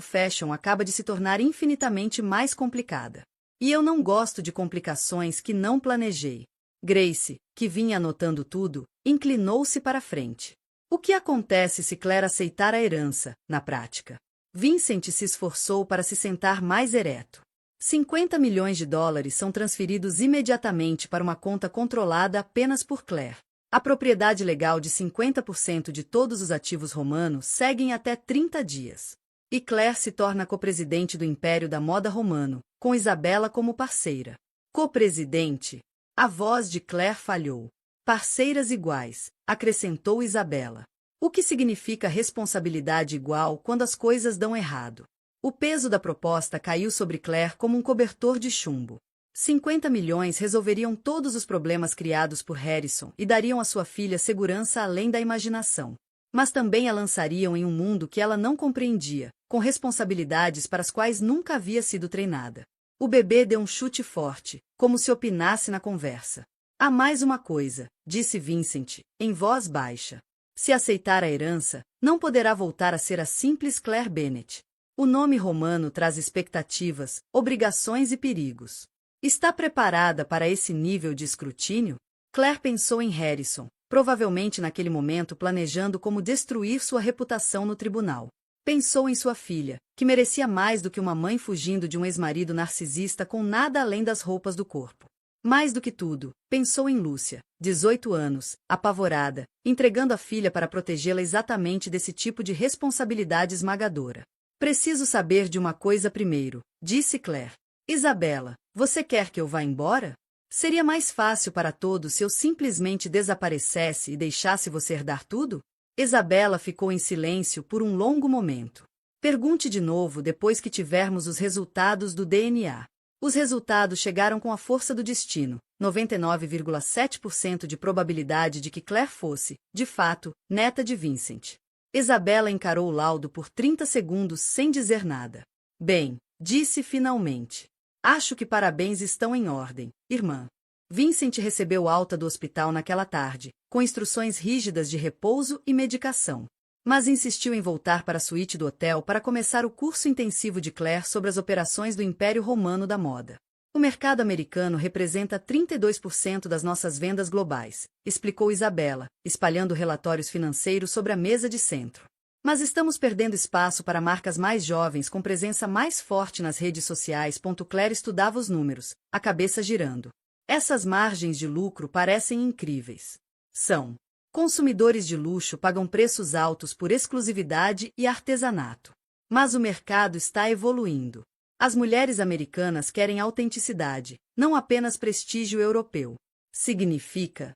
Fashion acaba de se tornar infinitamente mais complicada. E eu não gosto de complicações que não planejei. Grace, que vinha anotando tudo, inclinou-se para a frente. O que acontece se Claire aceitar a herança, na prática? Vincent se esforçou para se sentar mais ereto. 50 milhões de dólares são transferidos imediatamente para uma conta controlada apenas por Claire. A propriedade legal de 50% de todos os ativos romanos seguem até 30 dias. E Claire se torna copresidente do Império da Moda Romano, com Isabela como parceira. Copresidente? A voz de Claire falhou. Parceiras iguais, acrescentou Isabela. O que significa responsabilidade igual quando as coisas dão errado? O peso da proposta caiu sobre Claire como um cobertor de chumbo. 50 milhões resolveriam todos os problemas criados por Harrison e dariam à sua filha segurança além da imaginação. Mas também a lançariam em um mundo que ela não compreendia, com responsabilidades para as quais nunca havia sido treinada. O bebê deu um chute forte, como se opinasse na conversa. Há mais uma coisa, disse Vincent, em voz baixa. Se aceitar a herança, não poderá voltar a ser a simples Claire Bennet. O nome romano traz expectativas, obrigações e perigos. Está preparada para esse nível de escrutínio? Claire pensou em Harrison, provavelmente naquele momento planejando como destruir sua reputação no tribunal. Pensou em sua filha, que merecia mais do que uma mãe fugindo de um ex-marido narcisista com nada além das roupas do corpo. Mais do que tudo, pensou em Lúcia, 18 anos, apavorada, entregando a filha para protegê-la exatamente desse tipo de responsabilidade esmagadora. Preciso saber de uma coisa primeiro, disse Claire. Isabela, você quer que eu vá embora? Seria mais fácil para todos se eu simplesmente desaparecesse e deixasse você herdar tudo? Isabela ficou em silêncio por um longo momento. Pergunte de novo depois que tivermos os resultados do DNA. Os resultados chegaram com a força do destino, 99,7% de probabilidade de que Claire fosse, de fato, neta de Vincent. Isabela encarou o laudo por 30 segundos sem dizer nada. Bem, disse finalmente. Acho que parabéns estão em ordem, irmã. Vincent recebeu alta do hospital naquela tarde, com instruções rígidas de repouso e medicação. Mas insistiu em voltar para a suíte do hotel para começar o curso intensivo de Claire sobre as operações do Império Romano da Moda. O mercado americano representa 32% das nossas vendas globais, explicou Isabela, espalhando relatórios financeiros sobre a mesa de centro. Mas estamos perdendo espaço para marcas mais jovens com presença mais forte nas redes sociais. Claire estudava os números, a cabeça girando. Essas margens de lucro parecem incríveis. São. Consumidores de luxo pagam preços altos por exclusividade e artesanato. Mas o mercado está evoluindo. As mulheres americanas querem autenticidade, não apenas prestígio europeu. Significa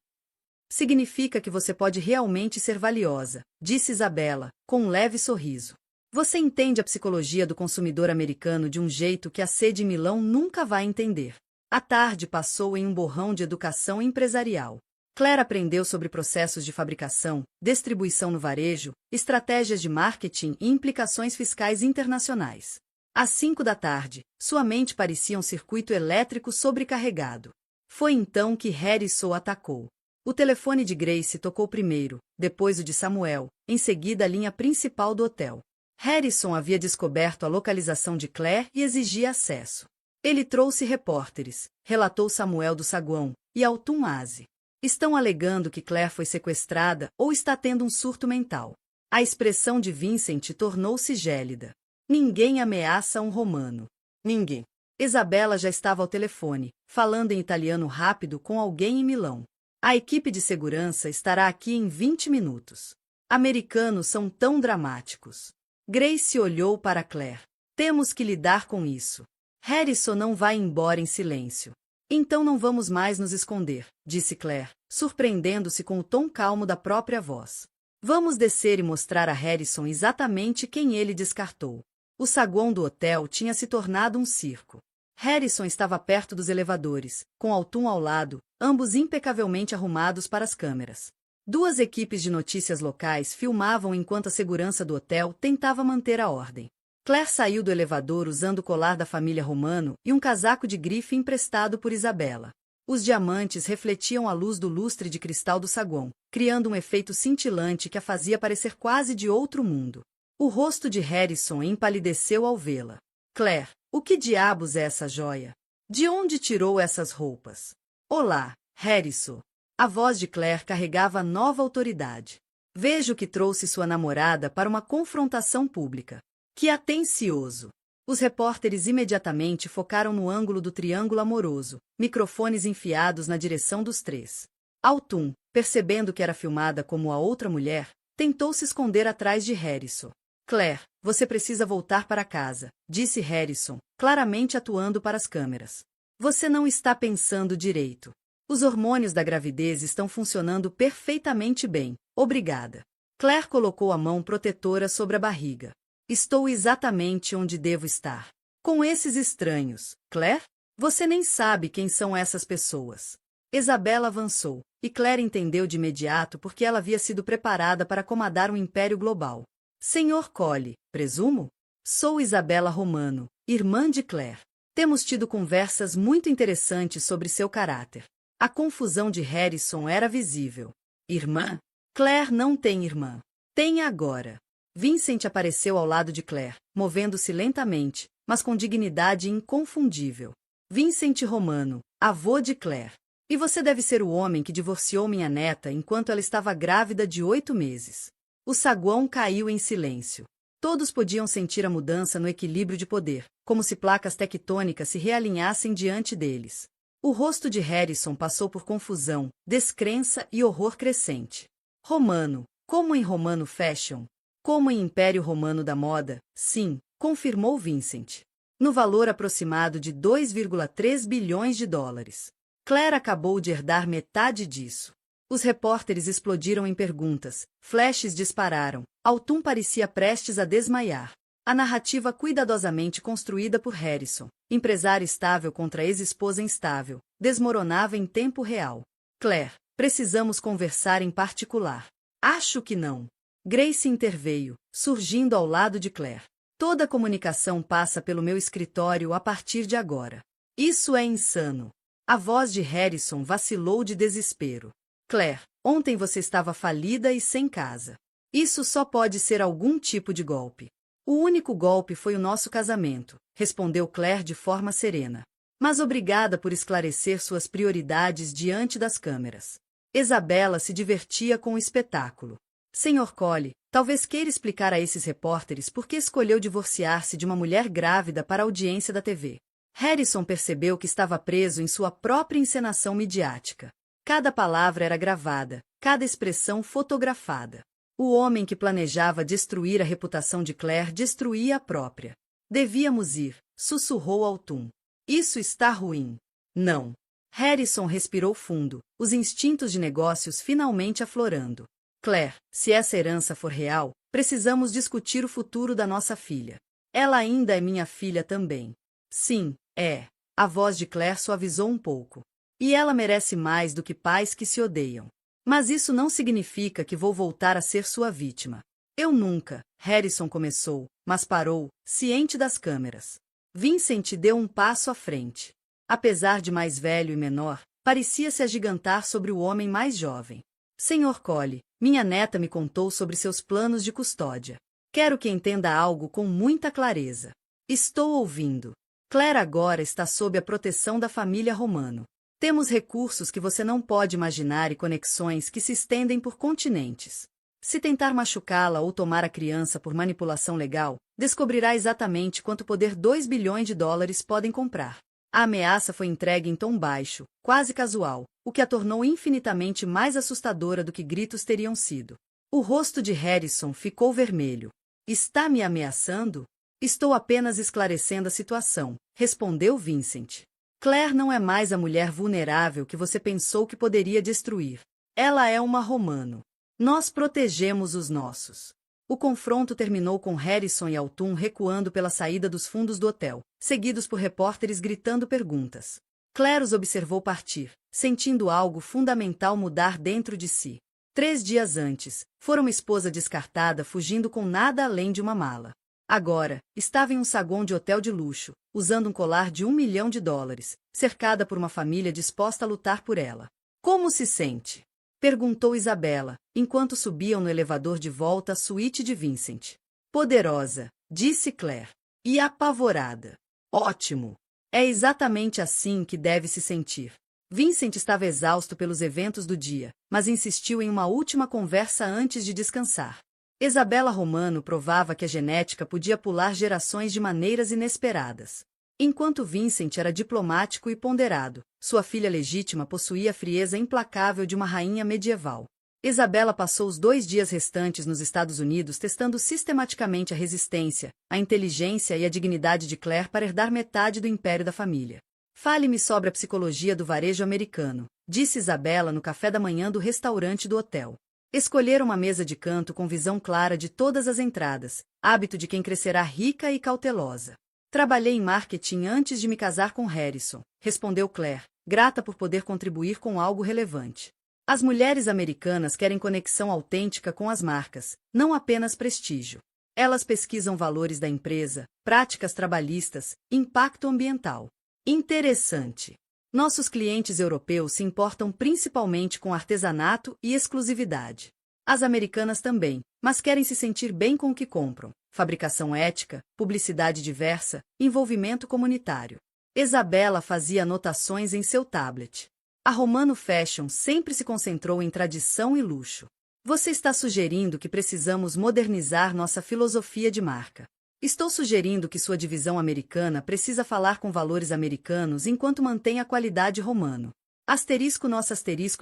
que você pode realmente ser valiosa, disse Isabela, com um leve sorriso. Você entende a psicologia do consumidor americano de um jeito que a C de Milão nunca vai entender. A tarde passou em um borrão de educação empresarial. Claire aprendeu sobre processos de fabricação, distribuição no varejo, estratégias de marketing e implicações fiscais internacionais. Às 5 da tarde, sua mente parecia um circuito elétrico sobrecarregado. Foi então que Harrison atacou. O telefone de Grace tocou primeiro, depois o de Samuel, em seguida a linha principal do hotel. Harrison havia descoberto a localização de Claire e exigia acesso. Ele trouxe repórteres, relatou Samuel do saguão, e Altum Aze. Estão alegando que Claire foi sequestrada ou está tendo um surto mental. A expressão de Vincent tornou-se gélida. Ninguém ameaça um romano. Ninguém. Isabela já estava ao telefone, falando em italiano rápido com alguém em Milão. A equipe de segurança estará aqui em 20 minutos. Americanos são tão dramáticos. Grace olhou para Claire. Temos que lidar com isso. Harrison não vai embora em silêncio. Então não vamos mais nos esconder, disse Claire, surpreendendo-se com o tom calmo da própria voz. Vamos descer e mostrar a Harrison exatamente quem ele descartou. O saguão do hotel tinha se tornado um circo. Harrison estava perto dos elevadores, com Altum ao lado, ambos impecavelmente arrumados para as câmeras. Duas equipes de notícias locais filmavam enquanto a segurança do hotel tentava manter a ordem. Claire saiu do elevador usando o colar da família Romano e um casaco de grife emprestado por Isabela. Os diamantes refletiam a luz do lustre de cristal do saguão, criando um efeito cintilante que a fazia parecer quase de outro mundo. O rosto de Harrison empalideceu ao vê-la. Claire, o que diabos é essa joia? De onde tirou essas roupas? Olá, Harrison. A voz de Claire carregava nova autoridade. Vejo que trouxe sua namorada para uma confrontação pública. Que atencioso! Os repórteres imediatamente focaram no ângulo do triângulo amoroso, microfones enfiados na direção dos três. Autumn, percebendo que era filmada como a outra mulher, tentou se esconder atrás de Harrison. Claire, você precisa voltar para casa, disse Harrison, claramente atuando para as câmeras. Você não está pensando direito. Os hormônios da gravidez estão funcionando perfeitamente bem, obrigada. Claire colocou a mão protetora sobre a barriga. Estou exatamente onde devo estar. Com esses estranhos, Claire? Você nem sabe quem são essas pessoas. Isabela avançou, e Claire entendeu de imediato porque ela havia sido preparada para comandar um império global. Senhor Collie, presumo? Sou Isabela Romano, irmã de Claire. Temos tido conversas muito interessantes sobre seu caráter. A confusão de Harrison era visível. Irmã? Claire não tem irmã. Tem agora. Vincent apareceu ao lado de Claire, movendo-se lentamente, mas com dignidade inconfundível. Vincent Romano, avô de Claire. E você deve ser o homem que divorciou minha neta enquanto ela estava grávida de 8 meses. O saguão caiu em silêncio. Todos podiam sentir a mudança no equilíbrio de poder, como se placas tectônicas se realinhassem diante deles. O rosto de Harrison passou por confusão, descrença e horror crescente. Romano, como em Romano Fashion? Como em Império Romano da Moda, sim, confirmou Vincent. No valor aproximado de 2,3 bilhões de dólares. Claire acabou de herdar metade disso. Os repórteres explodiram em perguntas, flashes dispararam, Autumn parecia prestes a desmaiar. A narrativa cuidadosamente construída por Harrison, empresário estável contra ex-esposa instável, desmoronava em tempo real. Claire, precisamos conversar em particular. Acho que não. Grace interveio, surgindo ao lado de Claire. Toda a comunicação passa pelo meu escritório a partir de agora. Isso é insano. A voz de Harrison vacilou de desespero. Claire, ontem você estava falida e sem casa. Isso só pode ser algum tipo de golpe. O único golpe foi o nosso casamento, respondeu Claire de forma serena. Mas obrigada por esclarecer suas prioridades diante das câmeras. Isabela se divertia com o espetáculo. Senhor Collie, talvez queira explicar a esses repórteres por que escolheu divorciar-se de uma mulher grávida para a audiência da TV. Harrison percebeu que estava preso em sua própria encenação midiática. Cada palavra era gravada, cada expressão fotografada. O homem que planejava destruir a reputação de Claire destruía a própria. Devíamos ir, sussurrou Autumn. Isso está ruim. Não. Harrison respirou fundo, os instintos de negócios finalmente aflorando. Claire, se essa herança for real, precisamos discutir o futuro da nossa filha. Ela ainda é minha filha também. Sim, é. A voz de Claire suavizou um pouco. E ela merece mais do que pais que se odeiam. Mas isso não significa que vou voltar a ser sua vítima. Eu nunca, Harrison começou, mas parou, ciente das câmeras. Vincent deu um passo à frente. Apesar de mais velho e menor, parecia se agigantar sobre o homem mais jovem. Senhor Collie, minha neta me contou sobre seus planos de custódia. Quero que entenda algo com muita clareza. Estou ouvindo. Claire agora está sob a proteção da família Romano. Temos recursos que você não pode imaginar e conexões que se estendem por continentes. Se tentar machucá-la ou tomar a criança por manipulação legal, descobrirá exatamente quanto poder 2 bilhões de dólares podem comprar. A ameaça foi entregue em tom baixo, quase casual, o que a tornou infinitamente mais assustadora do que gritos teriam sido. O rosto de Harrison ficou vermelho. Está me ameaçando? Estou apenas esclarecendo a situação, respondeu Vincent. Claire não é mais a mulher vulnerável que você pensou que poderia destruir. Ela é uma Romano. Nós protegemos os nossos. O confronto terminou com Harrison e Autumn recuando pela saída dos fundos do hotel, seguidos por repórteres gritando perguntas. Claire os observou partir, sentindo algo fundamental mudar dentro de si. 3 dias antes, fora uma esposa descartada fugindo com nada além de uma mala. Agora, estava em um saguão de hotel de luxo, usando um colar de 1 milhão de dólares, cercada por uma família disposta a lutar por ela. Como se sente? Perguntou Isabela, enquanto subiam no elevador de volta à suíte de Vincent. Poderosa, disse Claire. E apavorada. Ótimo. É exatamente assim que deve se sentir. Vincent estava exausto pelos eventos do dia, mas insistiu em uma última conversa antes de descansar. Isabella Romano provava que a genética podia pular gerações de maneiras inesperadas. Enquanto Vincent era diplomático e ponderado, sua filha legítima possuía a frieza implacável de uma rainha medieval. Isabella passou os 2 dias restantes nos Estados Unidos testando sistematicamente a resistência, a inteligência e a dignidade de Claire para herdar metade do império da família. Fale-me sobre a psicologia do varejo americano, disse Isabella no café da manhã do restaurante do hotel. Escolher uma mesa de canto com visão clara de todas as entradas, hábito de quem crescerá rica e cautelosa. Trabalhei em marketing antes de me casar com Harrison, respondeu Claire, grata por poder contribuir com algo relevante. As mulheres americanas querem conexão autêntica com as marcas, não apenas prestígio. Elas pesquisam valores da empresa, práticas trabalhistas, impacto ambiental. Interessante. Nossos clientes europeus se importam principalmente com artesanato e exclusividade. As americanas também, mas querem se sentir bem com o que compram. Fabricação ética, publicidade diversa, envolvimento comunitário. Isabella fazia anotações em seu tablet. A Romano Fashion sempre se concentrou em tradição e luxo. Você está sugerindo que precisamos modernizar nossa filosofia de marca. Estou sugerindo que sua divisão americana precisa falar com valores americanos enquanto mantém a qualidade romano. Nossa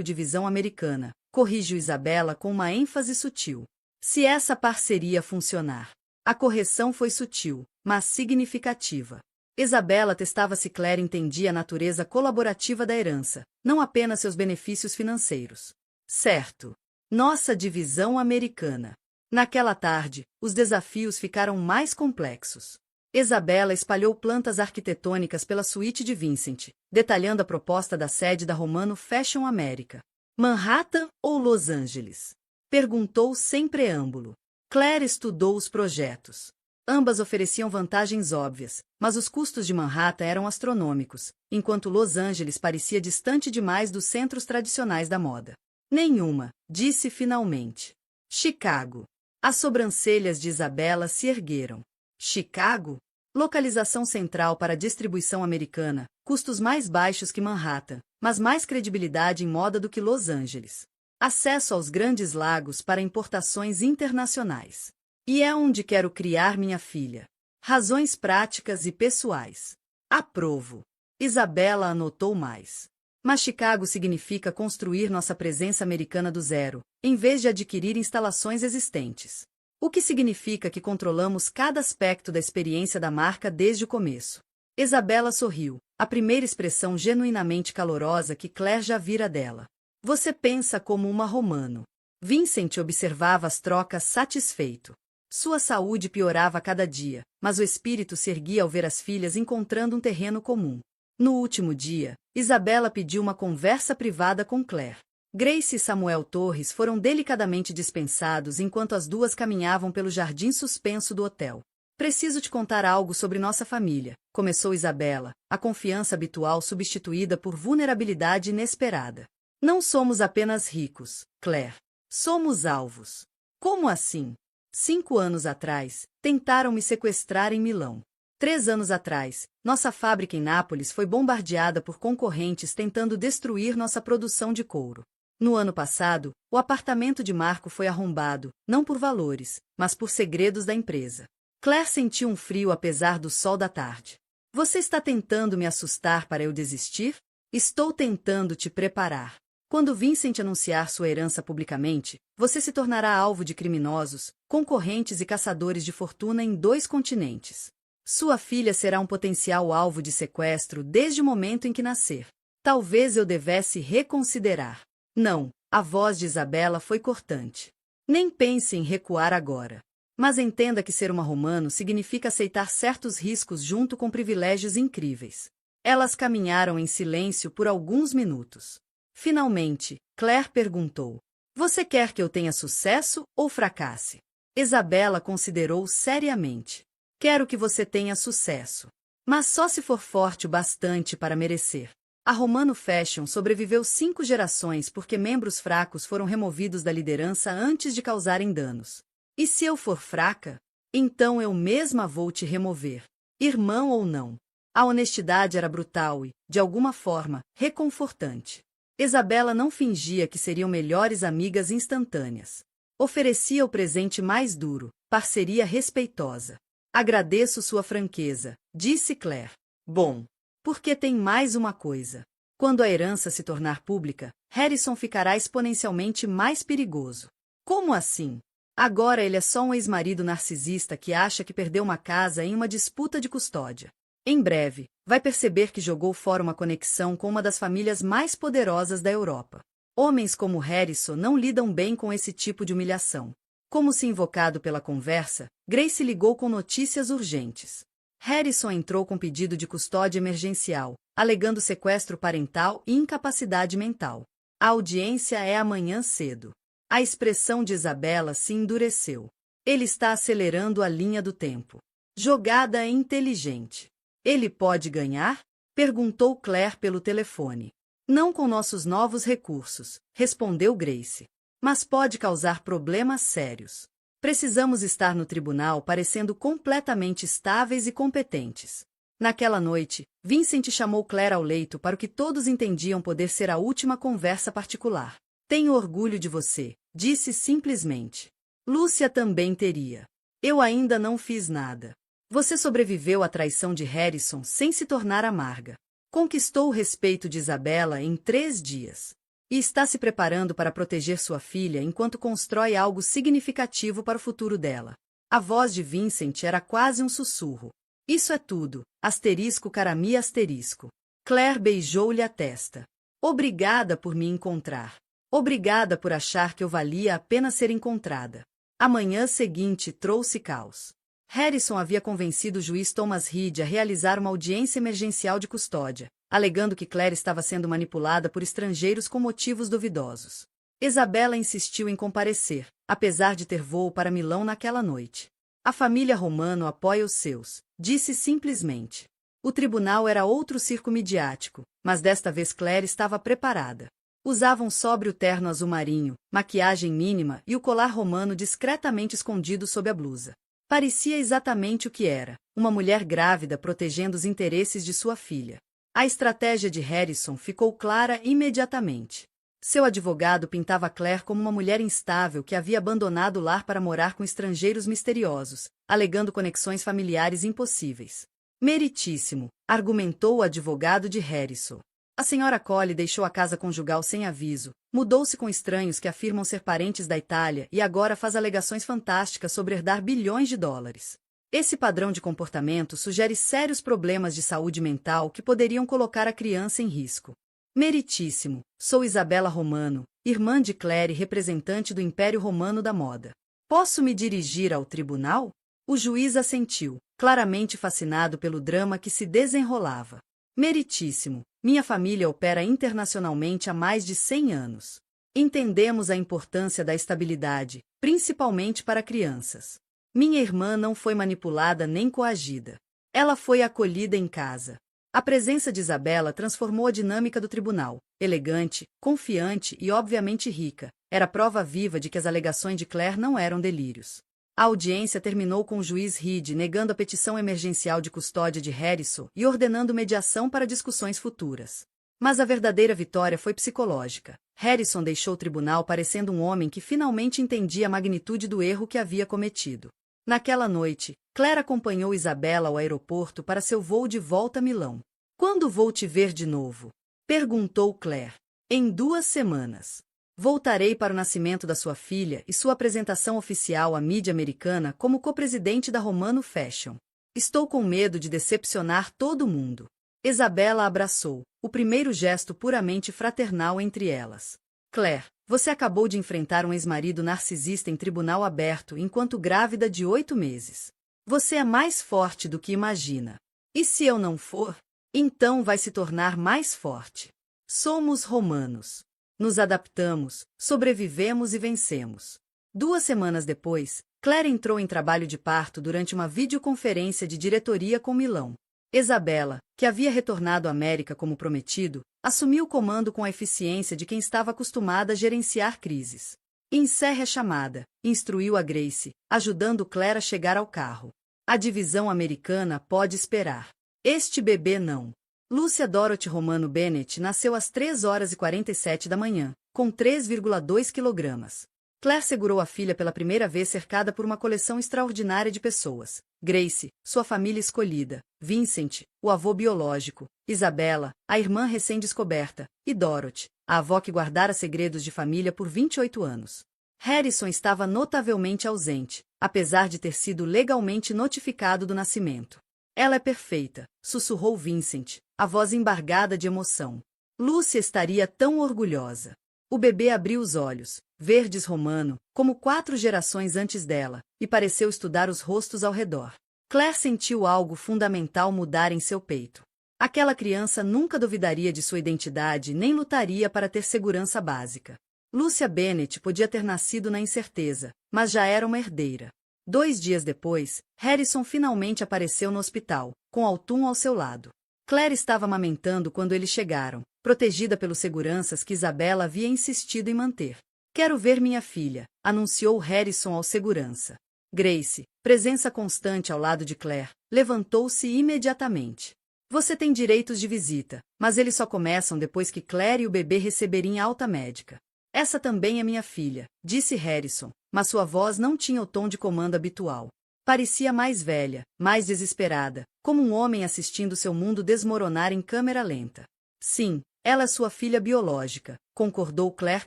divisão americana, corrigiu Isabella com uma ênfase sutil. Se essa parceria funcionar. A correção foi sutil, mas significativa. Isabella testava se Claire entendia a natureza colaborativa da herança, não apenas seus benefícios financeiros. Certo. Nossa divisão americana. Naquela tarde, os desafios ficaram mais complexos. Isabella espalhou plantas arquitetônicas pela suíte de Vincent, detalhando a proposta da sede da Romano Fashion América. Manhattan ou Los Angeles? Perguntou sem preâmbulo. Claire estudou os projetos. Ambas ofereciam vantagens óbvias, mas os custos de Manhattan eram astronômicos, enquanto Los Angeles parecia distante demais dos centros tradicionais da moda. Nenhuma, disse finalmente. Chicago. As sobrancelhas de Isabella se ergueram. Chicago? Localização central para a distribuição americana, custos mais baixos que Manhattan, mas mais credibilidade em moda do que Los Angeles. Acesso aos grandes lagos para importações internacionais. E é onde quero criar minha filha. Razões práticas e pessoais. Aprovo. Isabella anotou mais. Mas Chicago significa construir nossa presença americana do zero, em vez de adquirir instalações existentes. O que significa que controlamos cada aspecto da experiência da marca desde o começo. Isabella sorriu, a primeira expressão genuinamente calorosa que Claire já vira dela. Você pensa como uma romano. Vincent observava as trocas satisfeito. Sua saúde piorava a cada dia, mas o espírito se erguia ao ver as filhas encontrando um terreno comum. No último dia, Isabella pediu uma conversa privada com Claire. Grace e Samuel Torres foram delicadamente dispensados enquanto as duas caminhavam pelo jardim suspenso do hotel. Preciso te contar algo sobre nossa família, começou Isabella, a confiança habitual substituída por vulnerabilidade inesperada. Não somos apenas ricos, Claire. Somos alvos. Como assim? 5 anos atrás, tentaram me sequestrar em Milão. 3 anos atrás, nossa fábrica em Nápoles foi bombardeada por concorrentes tentando destruir nossa produção de couro. No ano passado, o apartamento de Marco foi arrombado, não por valores, mas por segredos da empresa. Claire sentiu um frio apesar do sol da tarde. Você está tentando me assustar para eu desistir? Estou tentando te preparar. Quando Vincent anunciar sua herança publicamente, você se tornará alvo de criminosos, concorrentes e caçadores de fortuna em 2 continentes. Sua filha será um potencial alvo de sequestro desde o momento em que nascer. Talvez eu devesse reconsiderar. Não, a voz de Isabella foi cortante. Nem pense em recuar agora. Mas entenda que ser uma romano significa aceitar certos riscos junto com privilégios incríveis. Elas caminharam em silêncio por alguns minutos. Finalmente, Claire perguntou. Você quer que eu tenha sucesso ou fracasse? Isabella considerou seriamente. Quero que você tenha sucesso. Mas só se for forte o bastante para merecer. A Romano Fashion sobreviveu 5 gerações porque membros fracos foram removidos da liderança antes de causarem danos. E se eu for fraca? Então eu mesma vou te remover. Irmão ou não. A honestidade era brutal e, de alguma forma, reconfortante. Isabela não fingia que seriam melhores amigas instantâneas. Oferecia o presente mais duro, parceria respeitosa. Agradeço sua franqueza, disse Claire. Bom, porque tem mais uma coisa. Quando a herança se tornar pública, Harrison ficará exponencialmente mais perigoso. Como assim? Agora ele é só um ex-marido narcisista que acha que perdeu uma casa em uma disputa de custódia. Em breve, vai perceber que jogou fora uma conexão com uma das famílias mais poderosas da Europa. Homens como Harrison não lidam bem com esse tipo de humilhação. Como se invocado pela conversa, Grace ligou com notícias urgentes. Harrison entrou com pedido de custódia emergencial, alegando sequestro parental e incapacidade mental. A audiência é amanhã cedo. A expressão de Isabela se endureceu. Ele está acelerando a linha do tempo. Jogada inteligente. Ele pode ganhar? Perguntou Claire pelo telefone. Não com nossos novos recursos, respondeu Grace. Mas pode causar problemas sérios. Precisamos estar no tribunal parecendo completamente estáveis e competentes. Naquela noite, Vincent chamou Claire ao leito para o que todos entendiam poder ser a última conversa particular. Tenho orgulho de você, disse simplesmente. Lúcia também teria. Eu ainda não fiz nada. Você sobreviveu à traição de Harrison sem se tornar amarga. Conquistou o respeito de Isabela em 3 dias. E está se preparando para proteger sua filha enquanto constrói algo significativo para o futuro dela. A voz de Vincent era quase um sussurro. Isso é tudo, asterisco Carami asterisco. Claire beijou-lhe a testa. Obrigada por me encontrar. Obrigada por achar que eu valia a pena ser encontrada. A manhã seguinte trouxe caos. Harrison havia convencido o juiz Thomas Reed a realizar uma audiência emergencial de custódia, alegando que Claire estava sendo manipulada por estrangeiros com motivos duvidosos. Isabela insistiu em comparecer, apesar de ter voo para Milão naquela noite. A família Romano apoia os seus, disse simplesmente. O tribunal era outro circo midiático, mas desta vez Claire estava preparada. Usava um sóbrio terno azul marinho, maquiagem mínima e o colar romano discretamente escondido sob a blusa. Parecia exatamente o que era, uma mulher grávida protegendo os interesses de sua filha. A estratégia de Harrison ficou clara imediatamente. Seu advogado pintava Claire como uma mulher instável que havia abandonado o lar para morar com estrangeiros misteriosos, alegando conexões familiares impossíveis. Meritíssimo, argumentou o advogado de Harrison. A senhora Collie deixou a casa conjugal sem aviso, mudou-se com estranhos que afirmam ser parentes da Itália e agora faz alegações fantásticas sobre herdar bilhões de dólares. Esse padrão de comportamento sugere sérios problemas de saúde mental que poderiam colocar a criança em risco. Meritíssimo, sou Isabela Romano, irmã de Claire e representante do Império Romano da Moda. Posso me dirigir ao tribunal? O juiz assentiu, claramente fascinado pelo drama que se desenrolava. Meritíssimo, minha família opera internacionalmente há mais de 100 anos. Entendemos a importância da estabilidade, principalmente para crianças. Minha irmã não foi manipulada nem coagida. Ela foi acolhida em casa. A presença de Isabela transformou a dinâmica do tribunal. Elegante, confiante e obviamente rica, era prova viva de que as alegações de Claire não eram delírios. A audiência terminou com o juiz Reed negando a petição emergencial de custódia de Harrison e ordenando mediação para discussões futuras. Mas a verdadeira vitória foi psicológica. Harrison deixou o tribunal parecendo um homem que finalmente entendia a magnitude do erro que havia cometido. Naquela noite, Claire acompanhou Isabela ao aeroporto para seu voo de volta a Milão. Quando vou te ver de novo? Perguntou Claire. Em 2 semanas. Voltarei para o nascimento da sua filha e sua apresentação oficial à mídia americana como co-presidente da Romano Fashion. Estou com medo de decepcionar todo mundo. Isabela abraçou, o primeiro gesto puramente fraternal entre elas. Claire, você acabou de enfrentar um ex-marido narcisista em tribunal aberto enquanto grávida de 8 meses. Você é mais forte do que imagina. E se eu não for? Então vai se tornar mais forte. Somos romanos. Nos adaptamos, sobrevivemos e vencemos. 2 semanas depois, Claire entrou em trabalho de parto durante uma videoconferência de diretoria com Milão. Isabela, que havia retornado à América como prometido, assumiu o comando com a eficiência de quem estava acostumada a gerenciar crises. Encerre a chamada, instruiu a Grace, ajudando Claire a chegar ao carro. A divisão americana pode esperar. Este bebê não. Lúcia Dorothy Romano Bennett nasceu às 3h47 da manhã, com 3,2 quilogramas. Claire segurou a filha pela primeira vez cercada por uma coleção extraordinária de pessoas. Grace, sua família escolhida, Vincent, o avô biológico, Isabella, a irmã recém-descoberta, e Dorothy, a avó que guardara segredos de família por 28 anos. Harrison estava notavelmente ausente, apesar de ter sido legalmente notificado do nascimento. Ela é perfeita, sussurrou Vincent, a voz embargada de emoção. Lúcia estaria tão orgulhosa. O bebê abriu os olhos, verdes romano, como 4 gerações antes dela, e pareceu estudar os rostos ao redor. Claire sentiu algo fundamental mudar em seu peito. Aquela criança nunca duvidaria de sua identidade nem lutaria para ter segurança básica. Lúcia Bennett podia ter nascido na incerteza, mas já era uma herdeira. 2 dias depois, Harrison finalmente apareceu no hospital, com Autumn ao seu lado. Claire estava amamentando quando eles chegaram, protegida pelos seguranças que Isabella havia insistido em manter. Quero ver minha filha, anunciou Harrison ao segurança. Grace, presença constante ao lado de Claire, levantou-se imediatamente. Você tem direitos de visita, mas eles só começam depois que Claire e o bebê receberem alta médica. Essa também é minha filha, disse Harrison, mas sua voz não tinha o tom de comando habitual. Parecia mais velha, mais desesperada, como um homem assistindo seu mundo desmoronar em câmera lenta. Sim, ela é sua filha biológica, concordou Claire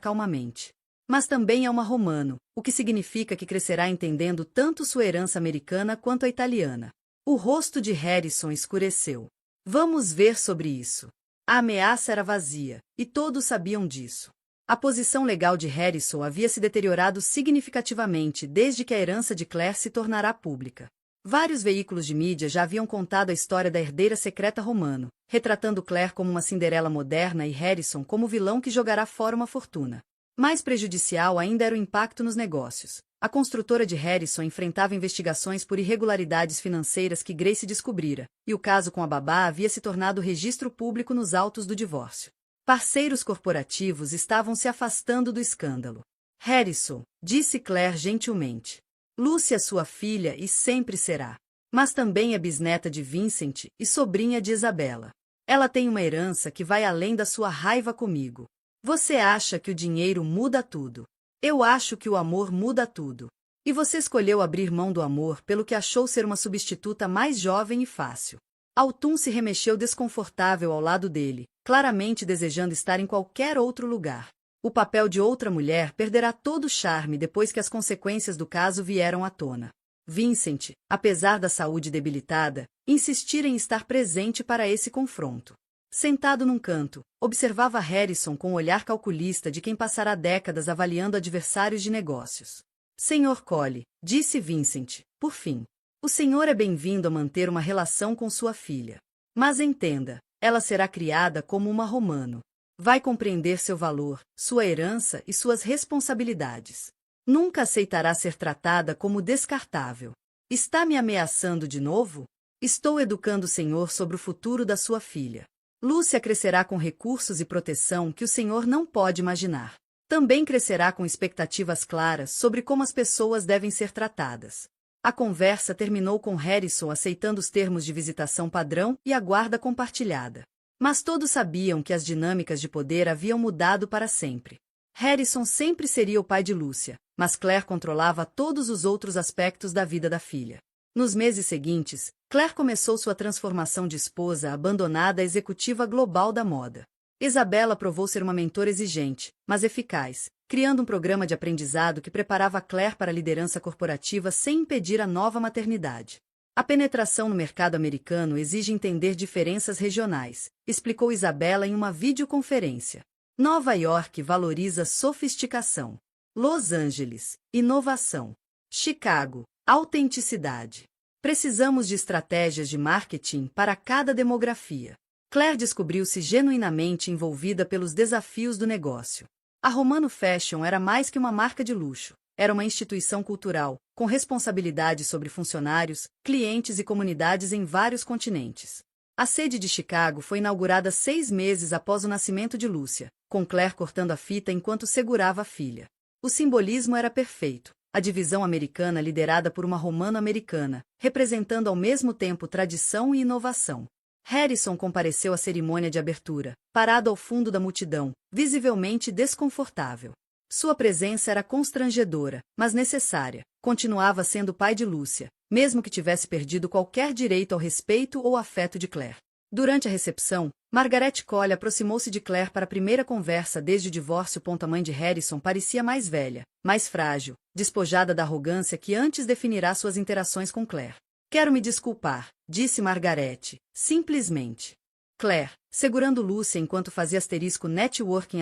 calmamente. Mas também é uma romano, o que significa que crescerá entendendo tanto sua herança americana quanto a italiana. O rosto de Harrison escureceu. Vamos ver sobre isso. A ameaça era vazia, e todos sabiam disso. A posição legal de Harrison havia se deteriorado significativamente desde que a herança de Claire se tornara pública. Vários veículos de mídia já haviam contado a história da herdeira secreta romano, retratando Claire como uma Cinderela moderna e Harrison como o vilão que jogará fora uma fortuna. Mais prejudicial ainda era o impacto nos negócios. A construtora de Harrison enfrentava investigações por irregularidades financeiras que Grace descobrira, e o caso com a babá havia se tornado registro público nos autos do divórcio. Parceiros corporativos estavam se afastando do escândalo. Harrison, disse Claire gentilmente. Lúcia é sua filha e sempre será. Mas também é bisneta de Vincent e sobrinha de Isabella. Ela tem uma herança que vai além da sua raiva comigo. Você acha que o dinheiro muda tudo? Eu acho que o amor muda tudo. E você escolheu abrir mão do amor pelo que achou ser uma substituta mais jovem e fácil. Autumn se remexeu desconfortável ao lado dele, claramente desejando estar em qualquer outro lugar. O papel de outra mulher perderá todo o charme depois que as consequências do caso vieram à tona. Vincent, apesar da saúde debilitada, insistira em estar presente para esse confronto. Sentado num canto, observava Harrison com o olhar calculista de quem passará décadas avaliando adversários de negócios. Senhor Cole, disse Vincent, por fim. O senhor é bem-vindo a manter uma relação com sua filha. Mas entenda, ela será criada como uma romano. Vai compreender seu valor, sua herança e suas responsabilidades. Nunca aceitará ser tratada como descartável. Está me ameaçando de novo? Estou educando o senhor sobre o futuro da sua filha. Lúcia crescerá com recursos e proteção que o senhor não pode imaginar. Também crescerá com expectativas claras sobre como as pessoas devem ser tratadas. A conversa terminou com Harrison aceitando os termos de visitação padrão e a guarda compartilhada. Mas todos sabiam que as dinâmicas de poder haviam mudado para sempre. Harrison sempre seria o pai de Lúcia, mas Claire controlava todos os outros aspectos da vida da filha. Nos meses seguintes, Claire começou sua transformação de esposa abandonada à executiva global da moda. Isabella provou ser uma mentora exigente, mas eficaz, criando um programa de aprendizado que preparava Claire para a liderança corporativa sem impedir a nova maternidade. A penetração no mercado americano exige entender diferenças regionais, explicou Isabella em uma videoconferência. Nova York valoriza sofisticação. Los Angeles, inovação. Chicago, autenticidade. Precisamos de estratégias de marketing para cada demografia. Claire descobriu-se genuinamente envolvida pelos desafios do negócio. A Romano Fashion era mais que uma marca de luxo. Era uma instituição cultural, com responsabilidade sobre funcionários, clientes e comunidades em vários continentes. A sede de Chicago foi inaugurada 6 meses após o nascimento de Lúcia, com Claire cortando a fita enquanto segurava a filha. O simbolismo era perfeito. A divisão americana liderada por uma romano-americana, representando ao mesmo tempo tradição e inovação. Harrison compareceu à cerimônia de abertura, parado ao fundo da multidão, visivelmente desconfortável. Sua presença era constrangedora, mas necessária. Continuava sendo pai de Lúcia, mesmo que tivesse perdido qualquer direito ao respeito ou afeto de Claire. Durante a recepção, Margaret Colley aproximou-se de Claire para a primeira conversa desde o divórcio. A mãe de Harrison parecia mais velha, mais frágil, despojada da arrogância que antes definirá suas interações com Claire. Quero me desculpar, disse Margaret, simplesmente. Claire, segurando Lúcia enquanto fazia networking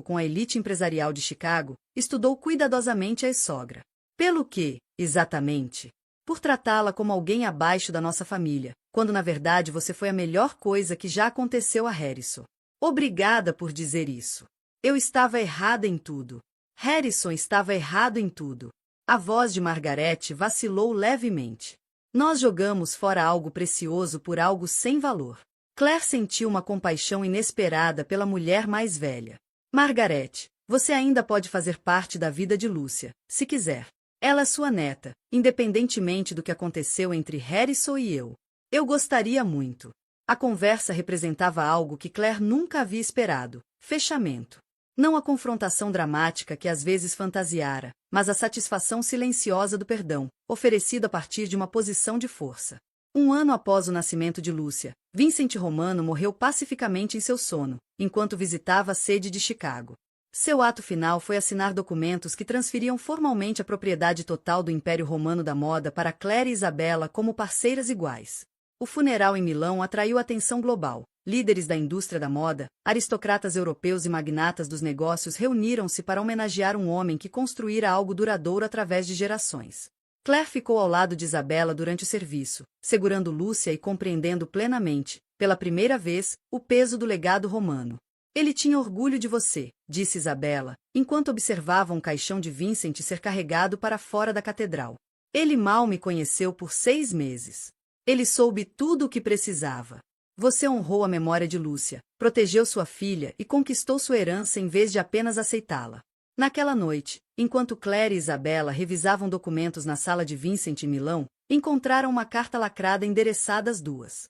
com a elite empresarial de Chicago, estudou cuidadosamente a ex-sogra. Pelo que, exatamente? Por tratá-la como alguém abaixo da nossa família, quando na verdade você foi a melhor coisa que já aconteceu a Harrison. Obrigada por dizer isso. Eu estava errada em tudo. Harrison estava errado em tudo. A voz de Margaret vacilou levemente. Nós jogamos fora algo precioso por algo sem valor. Claire sentiu uma compaixão inesperada pela mulher mais velha. Margaret, você ainda pode fazer parte da vida de Lúcia, se quiser. Ela é sua neta, independentemente do que aconteceu entre Harrison e eu. Eu gostaria muito. A conversa representava algo que Claire nunca havia esperado: fechamento. Não a confrontação dramática que às vezes fantasiara, mas a satisfação silenciosa do perdão, oferecido a partir de uma posição de força. 1 ano após o nascimento de Lúcia, Vincent Romano morreu pacificamente em seu sono, enquanto visitava a sede de Chicago. Seu ato final foi assinar documentos que transferiam formalmente a propriedade total do Império Romano da Moda para Claire e Isabella como parceiras iguais. O funeral em Milão atraiu atenção global. Líderes da indústria da moda, aristocratas europeus e magnatas dos negócios reuniram-se para homenagear um homem que construíra algo duradouro através de gerações. Claire ficou ao lado de Isabella durante o serviço, segurando Lúcia e compreendendo plenamente, pela primeira vez, o peso do legado romano. Ele tinha orgulho de você, disse Isabella, enquanto observava um caixão de Vincent ser carregado para fora da catedral. Ele mal me conheceu por 6 meses. Ele soube tudo o que precisava. Você honrou a memória de Lúcia, protegeu sua filha e conquistou sua herança em vez de apenas aceitá-la. Naquela noite, enquanto Claire e Isabella revisavam documentos na sala de Vincent em Milão, encontraram uma carta lacrada endereçada às duas.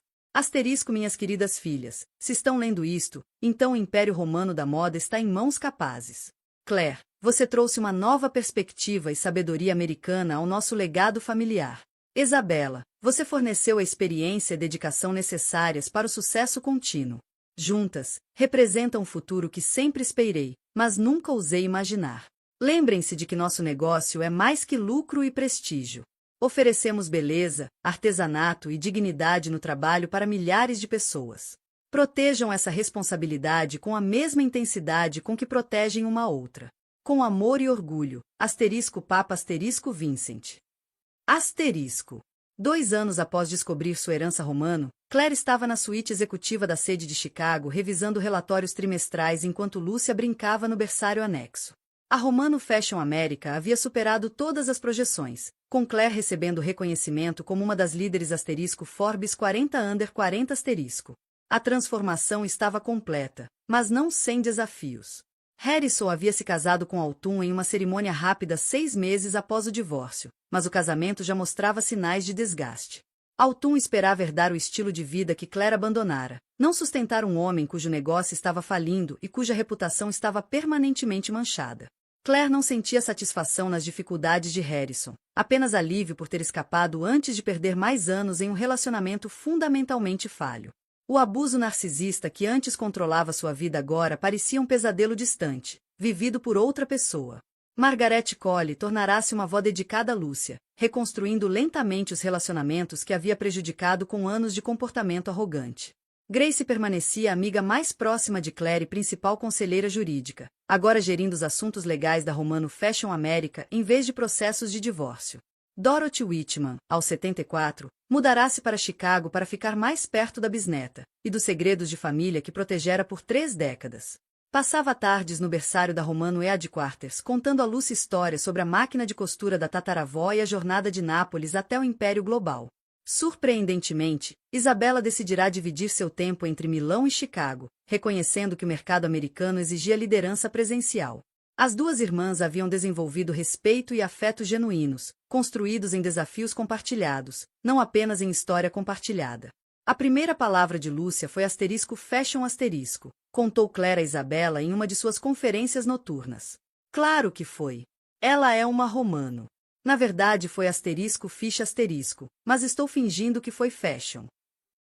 Minhas queridas filhas, se estão lendo isto, então o Império Romano da Moda está em mãos capazes. Claire, você trouxe uma nova perspectiva e sabedoria americana ao nosso legado familiar. Isabella, você forneceu a experiência e dedicação necessárias para o sucesso contínuo. Juntas, representam um futuro que sempre esperei, mas nunca ousei imaginar. Lembrem-se de que nosso negócio é mais que lucro e prestígio. Oferecemos beleza, artesanato e dignidade no trabalho para milhares de pessoas. Protejam essa responsabilidade com a mesma intensidade com que protegem uma outra. Com amor e orgulho. Papa Vincent. 2 anos após descobrir sua herança romano, Claire estava na suíte executiva da sede de Chicago revisando relatórios trimestrais enquanto Lúcia brincava no berçário anexo. A Romano Fashion America havia superado todas as projeções, com Claire recebendo reconhecimento como uma das líderes Forbes 40 Under 40 A transformação estava completa, mas não sem desafios. Harrison havia se casado com Autumn em uma cerimônia rápida 6 meses após o divórcio, mas o casamento já mostrava sinais de desgaste. Autumn esperava herdar o estilo de vida que Claire abandonara, não sustentar um homem cujo negócio estava falindo e cuja reputação estava permanentemente manchada. Claire não sentia satisfação nas dificuldades de Harrison, apenas alívio por ter escapado antes de perder mais anos em um relacionamento fundamentalmente falho. O abuso narcisista que antes controlava sua vida agora parecia um pesadelo distante, vivido por outra pessoa. Margaret Colley tornará-se uma avó dedicada a Lúcia, reconstruindo lentamente os relacionamentos que havia prejudicado com anos de comportamento arrogante. Grace permanecia a amiga mais próxima de Claire e principal conselheira jurídica, agora gerindo os assuntos legais da Romano Fashion America em vez de processos de divórcio. Dorothy Whitman, aos 74, mudará-se para Chicago para ficar mais perto da bisneta e dos segredos de família que protegera por 3 décadas. Passava tardes no berçário da Romano Headquarters contando a Lúcia histórias sobre a máquina de costura da tataravó e a jornada de Nápoles até o Império Global. Surpreendentemente, Isabella decidirá dividir seu tempo entre Milão e Chicago, reconhecendo que o mercado americano exigia liderança presencial. As duas irmãs haviam desenvolvido respeito e afeto genuínos, construídos em desafios compartilhados, não apenas em história compartilhada. A primeira palavra de Lúcia foi asterisco fashion asterisco, contou Claire a Isabela em uma de suas conferências noturnas. Claro que foi. Ela é uma romano. Na verdade foi asterisco ficha asterisco, mas estou fingindo que foi fashion.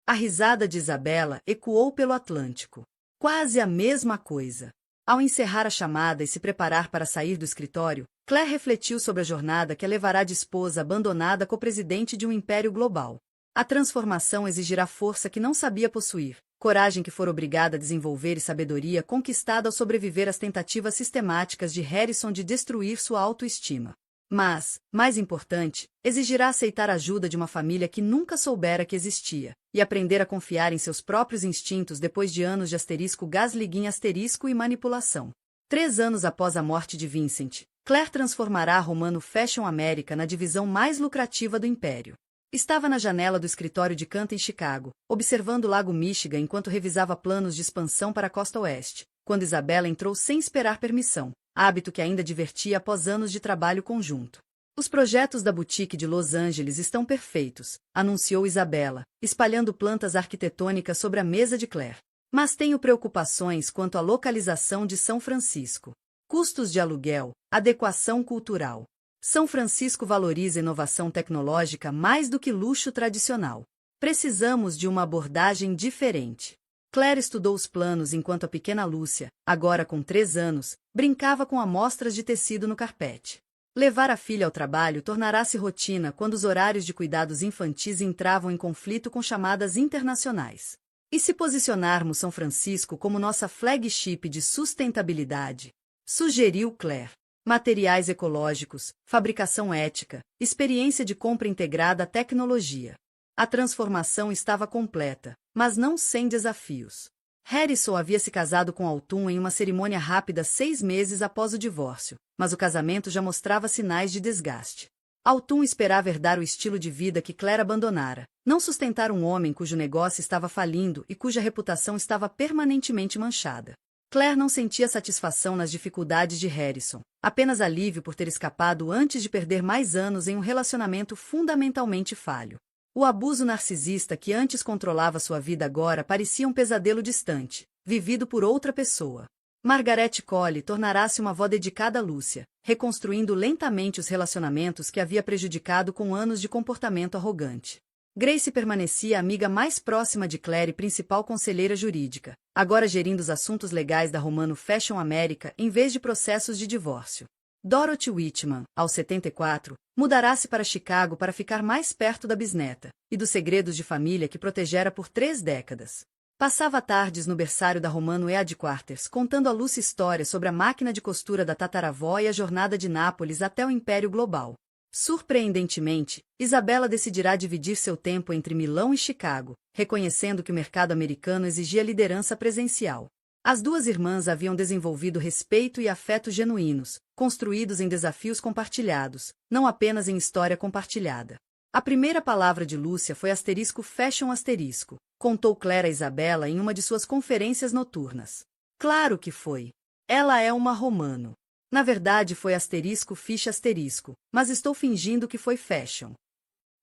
A risada de Isabela ecoou pelo Atlântico. Quase a mesma coisa. Ao encerrar a chamada e se preparar para sair do escritório, Claire refletiu sobre a jornada que a levará de esposa abandonada a co-presidente de um império global. A transformação exigirá força que não sabia possuir, coragem que for obrigada a desenvolver e sabedoria conquistada ao sobreviver às tentativas sistemáticas de Harrison de destruir sua autoestima. Mas, mais importante, exigirá aceitar a ajuda de uma família que nunca soubera que existia, e aprender a confiar em seus próprios instintos depois de anos de asterisco gaslighting asterisco e manipulação. 3 anos após a morte de Vincent, Claire transformará a Romano Fashion America na divisão mais lucrativa do império. Estava na janela do escritório de Canton em Chicago, observando o Lago Michigan enquanto revisava planos de expansão para a costa oeste, quando Isabela entrou sem esperar permissão, hábito que ainda divertia após anos de trabalho conjunto. Os projetos da boutique de Los Angeles estão perfeitos, anunciou Isabela, espalhando plantas arquitetônicas sobre a mesa de Claire. Mas tenho preocupações quanto à localização de São Francisco. Custos de aluguel, adequação cultural. São Francisco valoriza inovação tecnológica mais do que luxo tradicional. Precisamos de uma abordagem diferente. Claire estudou os planos enquanto a pequena Lúcia, agora com 3 anos, brincava com amostras de tecido no carpete. Levar a filha ao trabalho tornará-se rotina quando os horários de cuidados infantis entravam em conflito com chamadas internacionais. E se posicionarmos São Francisco como nossa flagship de sustentabilidade? Sugeriu Claire. Materiais ecológicos, fabricação ética, experiência de compra integrada à tecnologia. A transformação estava completa, mas não sem desafios. Harrison havia se casado com Autumn em uma cerimônia rápida 6 meses após o divórcio, mas o casamento já mostrava sinais de desgaste. Autumn esperava herdar o estilo de vida que Claire abandonara, não sustentar um homem cujo negócio estava falindo e cuja reputação estava permanentemente manchada. Claire não sentia satisfação nas dificuldades de Harrison, apenas alívio por ter escapado antes de perder mais anos em um relacionamento fundamentalmente falho. O abuso narcisista que antes controlava sua vida agora parecia um pesadelo distante, vivido por outra pessoa. Margaret Colley tornará-se uma avó dedicada a Lúcia, reconstruindo lentamente os relacionamentos que havia prejudicado com anos de comportamento arrogante. Grace permanecia a amiga mais próxima de Claire e principal conselheira jurídica, agora gerindo os assuntos legais da Romano Fashion America em vez de processos de divórcio. Dorothy Whitman, aos 74, mudará-se para Chicago para ficar mais perto da bisneta e dos segredos de família que protegera por 3 décadas. Passava tardes no berçário da Romano Headquarters contando a Lucy histórias sobre a máquina de costura da tataravó e a jornada de Nápoles até o Império Global. Surpreendentemente, Isabela decidirá dividir seu tempo entre Milão e Chicago, reconhecendo que o mercado americano exigia liderança presencial. As 2 irmãs haviam desenvolvido respeito e afeto genuínos, construídos em desafios compartilhados, não apenas em história compartilhada. A primeira palavra de Lúcia foi asterisco fashion asterisco, contou Claire a Isabela em uma de suas conferências noturnas. Claro que foi. Ela é uma romano. Na verdade foi asterisco ficha asterisco, mas estou fingindo que foi fashion.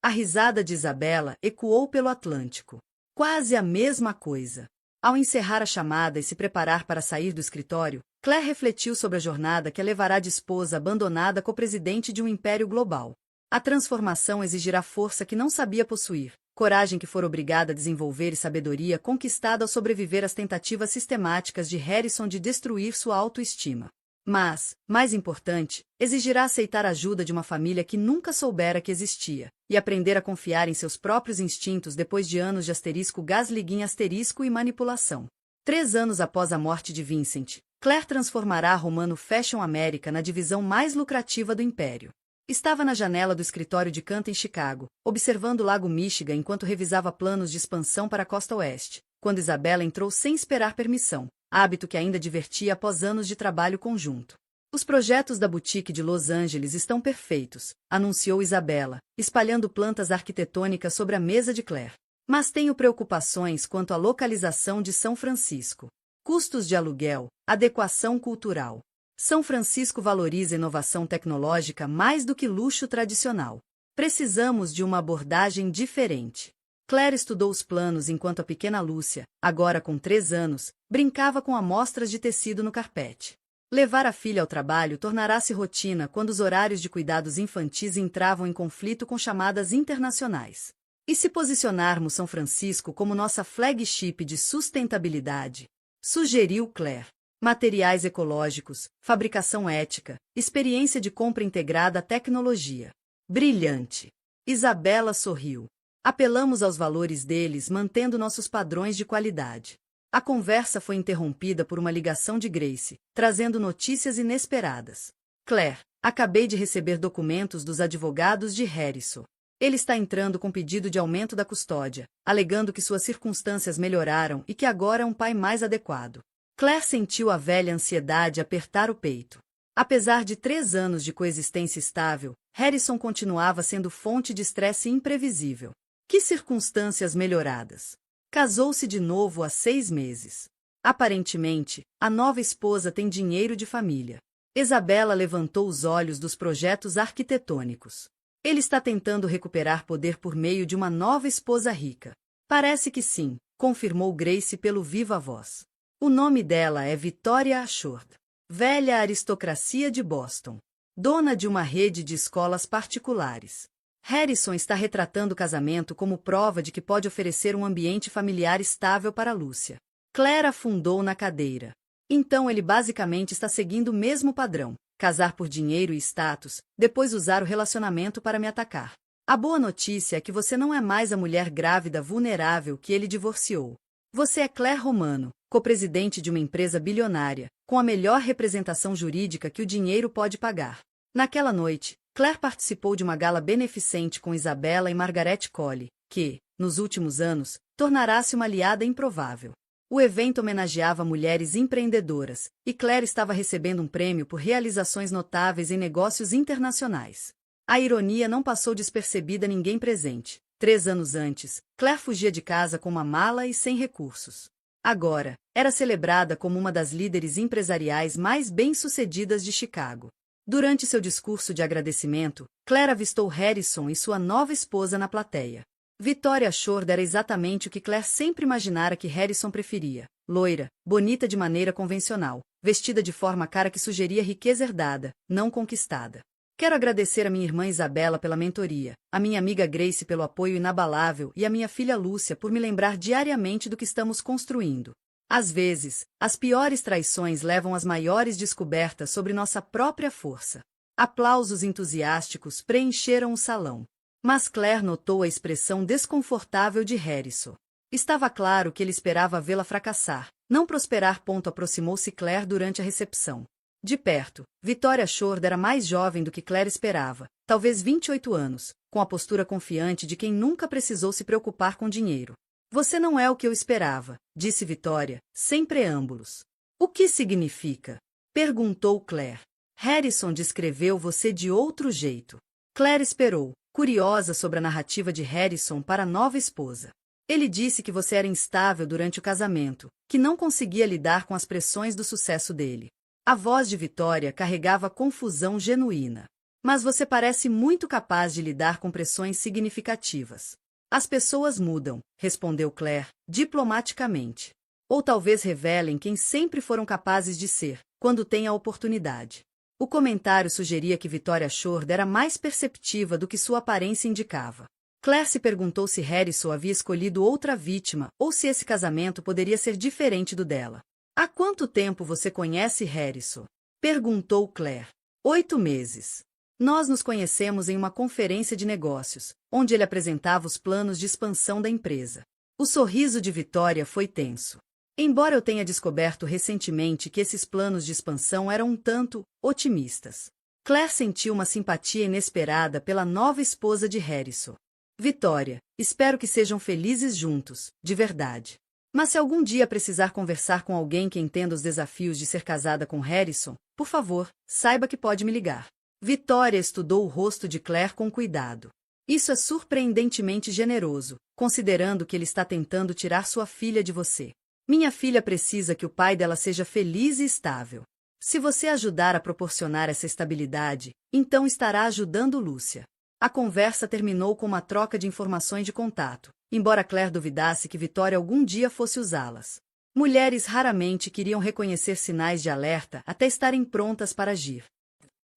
A risada de Isabela ecoou pelo Atlântico. Quase a mesma coisa. Ao encerrar a chamada e se preparar para sair do escritório, Claire refletiu sobre a jornada que a levará de esposa abandonada a co-presidente de um império global. A transformação exigirá força que não sabia possuir, coragem que for obrigada a desenvolver e sabedoria conquistada ao sobreviver às tentativas sistemáticas de Harrison de destruir sua autoestima. Mas, mais importante, exigirá aceitar a ajuda de uma família que nunca soubera que existia, e aprender a confiar em seus próprios instintos depois de anos de asterisco gaslighting asterisco e manipulação. 3 anos após a morte de Vincent, Claire transformará a Romano Fashion America na divisão mais lucrativa do império. Estava na janela do escritório de Canton em Chicago, observando o Lago Michigan enquanto revisava planos de expansão para a costa oeste, quando Isabela entrou sem esperar permissão, hábito que ainda divertia após anos de trabalho conjunto. Os projetos da boutique de Los Angeles estão perfeitos, anunciou Isabela, espalhando plantas arquitetônicas sobre a mesa de Claire. Mas tenho preocupações quanto à localização de São Francisco. Custos de aluguel, adequação cultural. São Francisco valoriza inovação tecnológica mais do que luxo tradicional. Precisamos de uma abordagem diferente. Claire estudou os planos enquanto a pequena Lúcia, agora com 3 anos, brincava com amostras de tecido no carpete. Levar a filha ao trabalho tornará-se rotina quando os horários de cuidados infantis entravam em conflito com chamadas internacionais. E se posicionarmos São Francisco como nossa flagship de sustentabilidade? Sugeriu Claire. Materiais ecológicos, fabricação ética, experiência de compra integrada à tecnologia. Brilhante! Isabela sorriu. Apelamos aos valores deles mantendo nossos padrões de qualidade. A conversa foi interrompida por uma ligação de Grace, trazendo notícias inesperadas. Claire, acabei de receber documentos dos advogados de Harrison. Ele está entrando com pedido de aumento da custódia, alegando que suas circunstâncias melhoraram e que agora é um pai mais adequado. Claire sentiu a velha ansiedade apertar o peito. Apesar de 3 anos de coexistência estável, Harrison continuava sendo fonte de estresse imprevisível. Que circunstâncias melhoradas! Casou-se de novo há 6 meses. Aparentemente, a nova esposa tem dinheiro de família. Isabela levantou os olhos dos projetos arquitetônicos. Ele está tentando recuperar poder por meio de uma nova esposa rica. Parece que sim, confirmou Grace pelo viva voz. O nome dela é Victoria Ashford, velha aristocracia de Boston, dona de uma rede de escolas particulares. Harrison está retratando o casamento como prova de que pode oferecer um ambiente familiar estável para Lúcia. Claire afundou na cadeira. Então ele basicamente está seguindo o mesmo padrão: casar por dinheiro e status, depois usar o relacionamento para me atacar. A boa notícia é que você não é mais a mulher grávida vulnerável que ele divorciou. Você é Claire Romano, copresidente de uma empresa bilionária, com a melhor representação jurídica que o dinheiro pode pagar. Naquela noite, Claire participou de uma gala beneficente com Isabella e Margaret Colley, que, nos últimos anos, tornará-se uma aliada improvável. O evento homenageava mulheres empreendedoras, e Claire estava recebendo um prêmio por realizações notáveis em negócios internacionais. A ironia não passou despercebida a ninguém presente. 3 anos antes, Claire fugia de casa com uma mala e sem recursos. Agora, era celebrada como uma das líderes empresariais mais bem-sucedidas de Chicago. Durante seu discurso de agradecimento, Claire avistou Harrison e sua nova esposa na plateia. Victoria Ashford era exatamente o que Claire sempre imaginara que Harrison preferia: loira, bonita de maneira convencional, vestida de forma cara que sugeria riqueza herdada, não conquistada. Quero agradecer a minha irmã Isabela pela mentoria, a minha amiga Grace pelo apoio inabalável e a minha filha Lúcia por me lembrar diariamente do que estamos construindo. Às vezes, as piores traições levam às maiores descobertas sobre nossa própria força. Aplausos entusiásticos preencheram o salão. Mas Claire notou a expressão desconfortável de Harrison. Estava claro que ele esperava vê-la fracassar, não prosperar. Aproximou-se Claire durante a recepção. De perto, Victoria Ashford era mais jovem do que Claire esperava, talvez 28 anos, com a postura confiante de quem nunca precisou se preocupar com dinheiro. Você não é o que eu esperava, disse Victoria, sem preâmbulos. O que significa? Perguntou Claire. Harrison descreveu você de outro jeito. Claire esperou, curiosa sobre a narrativa de Harrison para a nova esposa. Ele disse que você era instável durante o casamento, que não conseguia lidar com as pressões do sucesso dele. A voz de Victoria carregava confusão genuína. Mas você parece muito capaz de lidar com pressões significativas. As pessoas mudam, respondeu Claire, diplomaticamente. Ou talvez revelem quem sempre foram capazes de ser, quando têm a oportunidade. O comentário sugeria que Victoria Ashford era mais perceptiva do que sua aparência indicava. Claire se perguntou se Harrison havia escolhido outra vítima ou se esse casamento poderia ser diferente do dela. Há quanto tempo você conhece Harrison? Perguntou Claire. 8 meses. Nós nos conhecemos em uma conferência de negócios, onde ele apresentava os planos de expansão da empresa. O sorriso de Victoria foi tenso. Embora eu tenha descoberto recentemente que esses planos de expansão eram um tanto otimistas. Claire sentiu uma simpatia inesperada pela nova esposa de Harrison. Victoria, espero que sejam felizes juntos, de verdade. Mas se algum dia precisar conversar com alguém que entenda os desafios de ser casada com Harrison, por favor, saiba que pode me ligar. Victoria estudou o rosto de Claire com cuidado. Isso é surpreendentemente generoso, considerando que ele está tentando tirar sua filha de você. Minha filha precisa que o pai dela seja feliz e estável. Se você ajudar a proporcionar essa estabilidade, então estará ajudando Lúcia. A conversa terminou com uma troca de informações de contato, embora Claire duvidasse que Vitória algum dia fosse usá-las. Mulheres raramente queriam reconhecer sinais de alerta até estarem prontas para agir.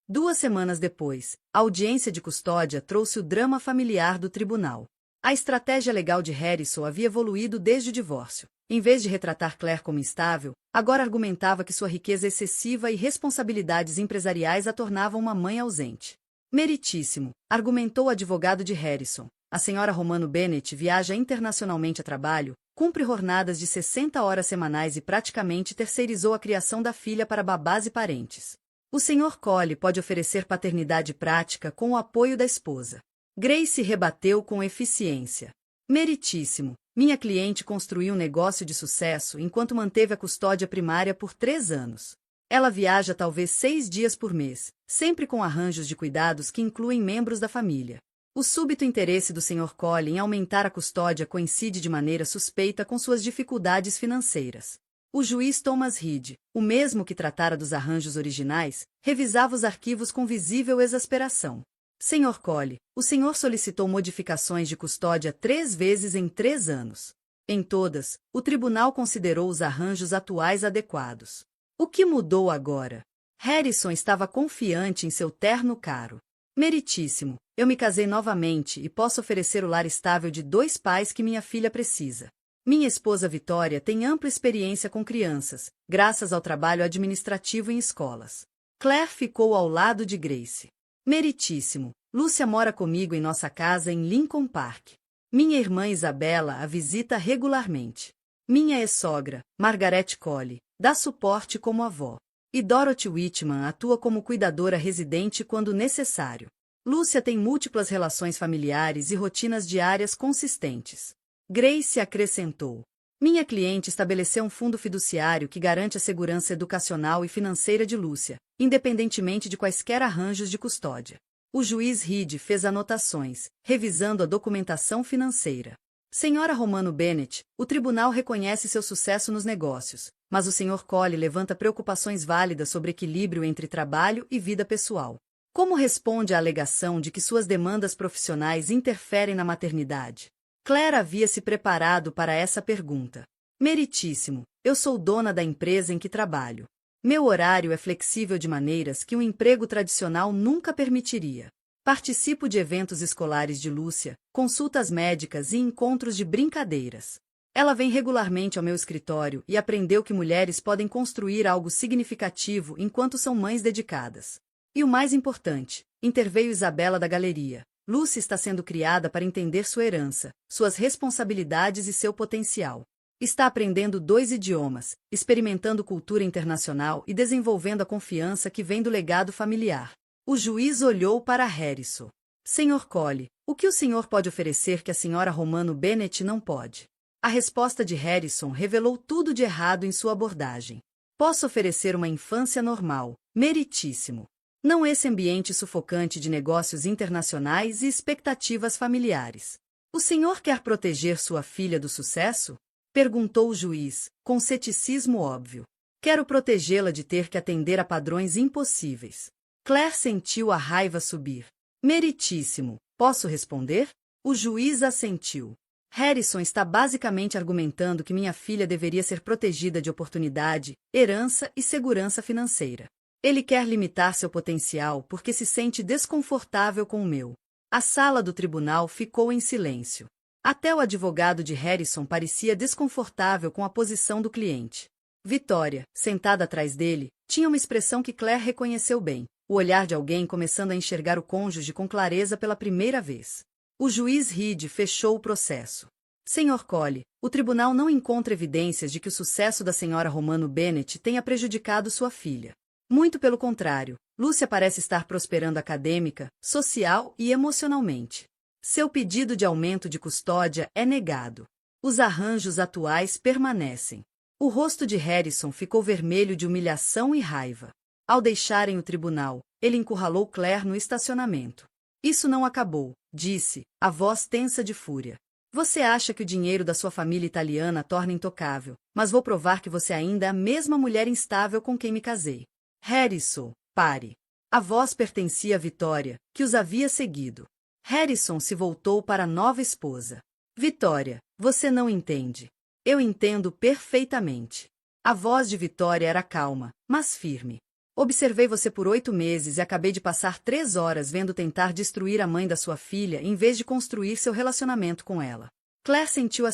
2 semanas depois, a audiência de custódia trouxe o drama familiar do tribunal. A estratégia legal de Harrison havia evoluído desde o divórcio. Em vez de retratar Claire como instável, agora argumentava que sua riqueza excessiva e responsabilidades empresariais a tornavam uma mãe ausente. Meritíssimo, argumentou o advogado de Harrison. A senhora Romano Bennett viaja internacionalmente a trabalho, cumpre jornadas de 60 horas semanais e praticamente terceirizou a criação da filha para babás e parentes. O Sr. Cole pode oferecer paternidade prática com o apoio da esposa. Grace rebateu com eficiência. Meritíssimo, minha cliente construiu um negócio de sucesso enquanto manteve a custódia primária por 3 anos. Ela viaja talvez 6 dias por mês, sempre com arranjos de cuidados que incluem membros da família. O súbito interesse do Sr. Cole em aumentar a custódia coincide de maneira suspeita com suas dificuldades financeiras. O juiz Thomas Reed, o mesmo que tratara dos arranjos originais, revisava os arquivos com visível exasperação. Sr. Cole, o senhor solicitou modificações de custódia 3 vezes em 3 anos. Em todas, o tribunal considerou os arranjos atuais adequados. O que mudou agora? Harrison estava confiante em seu terno caro. Meritíssimo, eu me casei novamente e posso oferecer o lar estável de 2 pais que minha filha precisa. Minha esposa Vitória tem ampla experiência com crianças, graças ao trabalho administrativo em escolas. Claire ficou ao lado de Grace. Meritíssimo, Lúcia mora comigo em nossa casa em Lincoln Park. Minha irmã Isabela a visita regularmente. Minha ex-sogra, Margaret Cole, dá suporte como avó. E Dorothy Whitman atua como cuidadora residente quando necessário. Lúcia tem múltiplas relações familiares e rotinas diárias consistentes. Grace acrescentou. Minha cliente estabeleceu um fundo fiduciário que garante a segurança educacional e financeira de Lúcia, independentemente de quaisquer arranjos de custódia. O juiz Reed fez anotações, revisando a documentação financeira. Senhora Romano Bennett, o tribunal reconhece seu sucesso nos negócios, mas o Sr. Cole levanta preocupações válidas sobre equilíbrio entre trabalho e vida pessoal. Como responde à alegação de que suas demandas profissionais interferem na maternidade? Claire havia se preparado para essa pergunta. Meritíssimo, eu sou dona da empresa em que trabalho. Meu horário é flexível de maneiras que um emprego tradicional nunca permitiria. Participo de eventos escolares de Lúcia, consultas médicas e encontros de brincadeiras. Ela vem regularmente ao meu escritório e aprendeu que mulheres podem construir algo significativo enquanto são mães dedicadas. E o mais importante, interveio Isabela da galeria. Lúcia está sendo criada para entender sua herança, suas responsabilidades e seu potencial. Está aprendendo 2 idiomas, experimentando cultura internacional e desenvolvendo a confiança que vem do legado familiar. O juiz olhou para Harrison. Sr. Cole, o que o senhor pode oferecer que a senhora Romano Bennett não pode? A resposta de Harrison revelou tudo de errado em sua abordagem. Posso oferecer uma infância normal, meritíssimo. Não esse ambiente sufocante de negócios internacionais e expectativas familiares. O senhor quer proteger sua filha do sucesso? Perguntou o juiz, com ceticismo óbvio. Quero protegê-la de ter que atender a padrões impossíveis. Claire sentiu a raiva subir. Meritíssimo, posso responder? O juiz assentiu. Harrison está basicamente argumentando que minha filha deveria ser protegida de oportunidade, herança e segurança financeira. Ele quer limitar seu potencial porque se sente desconfortável com o meu. A sala do tribunal ficou em silêncio. Até o advogado de Harrison parecia desconfortável com a posição do cliente. Vitória, sentada atrás dele, tinha uma expressão que Claire reconheceu bem, o olhar de alguém começando a enxergar o cônjuge com clareza pela primeira vez. O juiz Reed fechou o processo. Sr. Cole, o tribunal não encontra evidências de que o sucesso da senhora Romano Bennett tenha prejudicado sua filha. Muito pelo contrário, Lúcia parece estar prosperando acadêmica, social e emocionalmente. Seu pedido de aumento de custódia é negado. Os arranjos atuais permanecem. O rosto de Harrison ficou vermelho de humilhação e raiva. Ao deixarem o tribunal, ele encurralou Claire no estacionamento. Isso não acabou, disse, a voz tensa de fúria. Você acha que o dinheiro da sua família italiana a torna intocável, mas vou provar que você ainda é a mesma mulher instável com quem me casei. Harrison, pare. A voz pertencia a Vitória, que os havia seguido. Harrison se voltou para a nova esposa. Vitória, você não entende. Eu entendo perfeitamente. A voz de Vitória era calma, mas firme. Observei você por 8 meses e acabei de passar 3 horas vendo tentar destruir a mãe da sua filha em vez de construir seu relacionamento com ela. Claire sentiu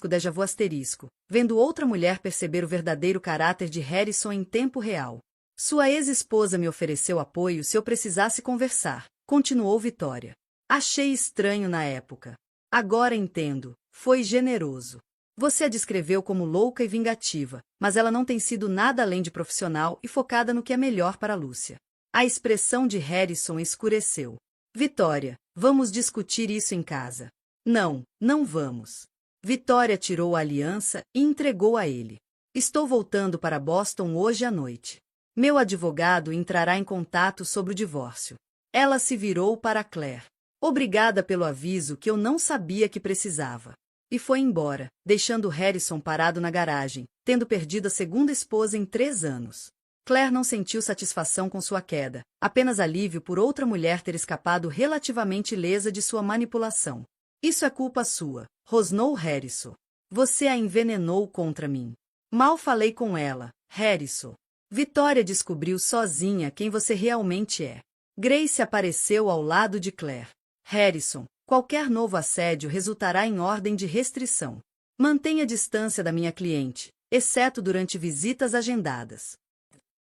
déjà vu vendo outra mulher perceber o verdadeiro caráter de Harrison em tempo real. Sua ex-esposa me ofereceu apoio se eu precisasse conversar, continuou Vitória. Achei estranho na época. Agora entendo, foi generoso. Você a descreveu como louca e vingativa, mas ela não tem sido nada além de profissional e focada no que é melhor para Lúcia. A expressão de Harrison escureceu. Vitória, vamos discutir isso em casa. Não, não vamos. Vitória tirou a aliança e entregou a ele. Estou voltando para Boston hoje à noite. Meu advogado entrará em contato sobre o divórcio. Ela se virou para Claire. Obrigada pelo aviso que eu não sabia que precisava. E foi embora, deixando Harrison parado na garagem, tendo perdido a segunda esposa em 3 anos. Claire não sentiu satisfação com sua queda, apenas alívio por outra mulher ter escapado relativamente ilesa de sua manipulação. Isso é culpa sua, rosnou Harrison. Você a envenenou contra mim. Mal falei com ela, Harrison. Vitória descobriu sozinha quem você realmente é. Grace apareceu ao lado de Claire. Harrison, qualquer novo assédio resultará em ordem de restrição. Mantenha distância da minha cliente, exceto durante visitas agendadas.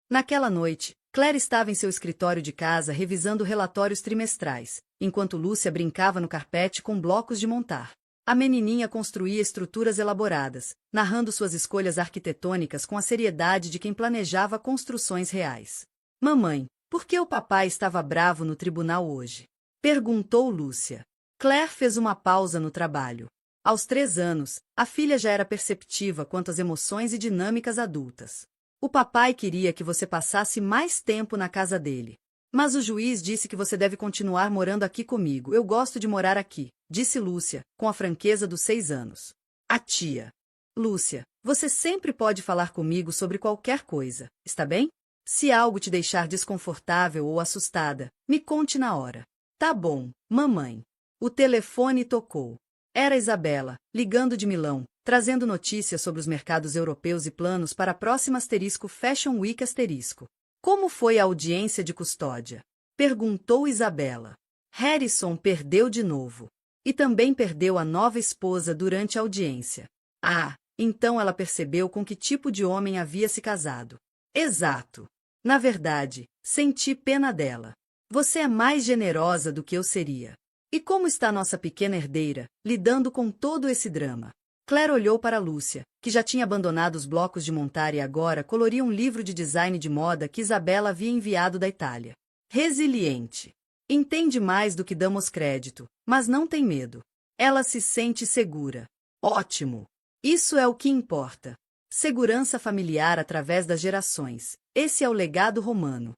Naquela noite, Claire estava em seu escritório de casa revisando relatórios trimestrais, enquanto Lúcia brincava no carpete com blocos de montar. A menininha construía estruturas elaboradas, narrando suas escolhas arquitetônicas com a seriedade de quem planejava construções reais. Mamãe, por que o papai estava bravo no tribunal hoje? Perguntou Lúcia. Claire fez uma pausa no trabalho. Aos 3 anos, a filha já era perceptiva quanto às emoções e dinâmicas adultas. O papai queria que você passasse mais tempo na casa dele. Mas o juiz disse que você deve continuar morando aqui comigo. Eu gosto de morar aqui, disse Lúcia, com a franqueza dos 6 anos. A tia. Lúcia, você sempre pode falar comigo sobre qualquer coisa, está bem? Se algo te deixar desconfortável ou assustada, me conte na hora. Tá bom, mamãe. O telefone tocou. Era Isabela, ligando de Milão, trazendo notícias sobre os mercados europeus e planos para a próxima Fashion Week *. Como foi a audiência de custódia? Perguntou Isabela. Harrison perdeu de novo. E também perdeu a nova esposa durante a audiência. Ah, então ela percebeu com que tipo de homem havia se casado. Exato. Na verdade, senti pena dela. Você é mais generosa do que eu seria. E como está nossa pequena herdeira, lidando com todo esse drama? Claire olhou para Lúcia, que já tinha abandonado os blocos de montar e agora coloria um livro de design de moda que Isabela havia enviado da Itália. Resiliente. Entende mais do que damos crédito, mas não tem medo. Ela se sente segura. Ótimo! Isso é o que importa. Segurança familiar através das gerações. Esse é o legado romano.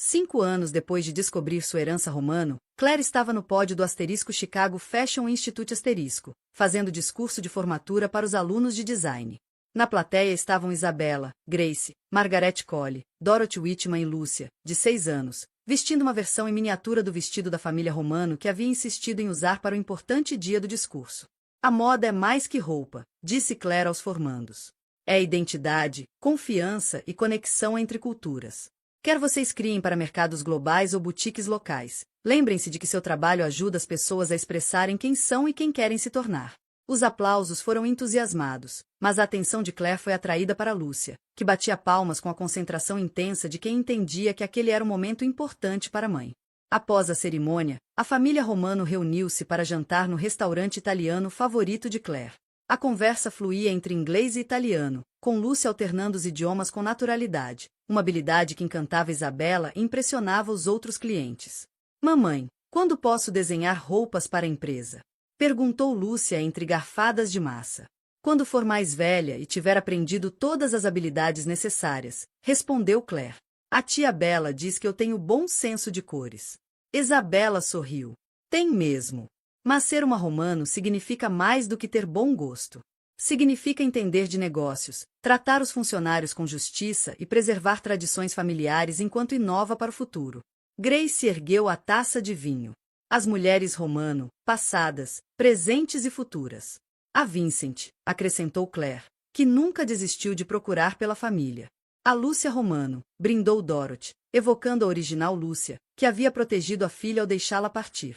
5 anos depois de descobrir sua herança romano, Claire estava no pódio do Chicago Fashion Institute fazendo discurso de formatura para os alunos de design. Na plateia estavam Isabela, Grace, Margaret Colley, Dorothy Whitman e Lúcia, de 6 anos, vestindo uma versão em miniatura do vestido da família romano que havia insistido em usar para o importante dia do discurso. A moda é mais que roupa, disse Claire aos formandos. É identidade, confiança e conexão entre culturas. Quer vocês criem para mercados globais ou boutiques locais, lembrem-se de que seu trabalho ajuda as pessoas a expressarem quem são e quem querem se tornar. Os aplausos foram entusiasmados, mas a atenção de Claire foi atraída para Lúcia, que batia palmas com a concentração intensa de quem entendia que aquele era um momento importante para a mãe. Após a cerimônia, a família Romano reuniu-se para jantar no restaurante italiano favorito de Claire. A conversa fluía entre inglês e italiano, com Lúcia alternando os idiomas com naturalidade, uma habilidade que encantava Isabela e impressionava os outros clientes. Mamãe, quando posso desenhar roupas para a empresa? Perguntou Lúcia entre garfadas de massa. Quando for mais velha e tiver aprendido todas as habilidades necessárias, respondeu Claire. A tia Bela diz que eu tenho bom senso de cores. Isabela sorriu. Tem mesmo. Mas ser uma romano significa mais do que ter bom gosto. Significa entender de negócios, tratar os funcionários com justiça e preservar tradições familiares enquanto inova para o futuro. Grace ergueu a taça de vinho. As mulheres Romano, passadas, presentes e futuras. A Vincent, acrescentou Claire, que nunca desistiu de procurar pela família. A Lúcia Romano, brindou Dorothy, evocando a original Lúcia, que havia protegido a filha ao deixá-la partir.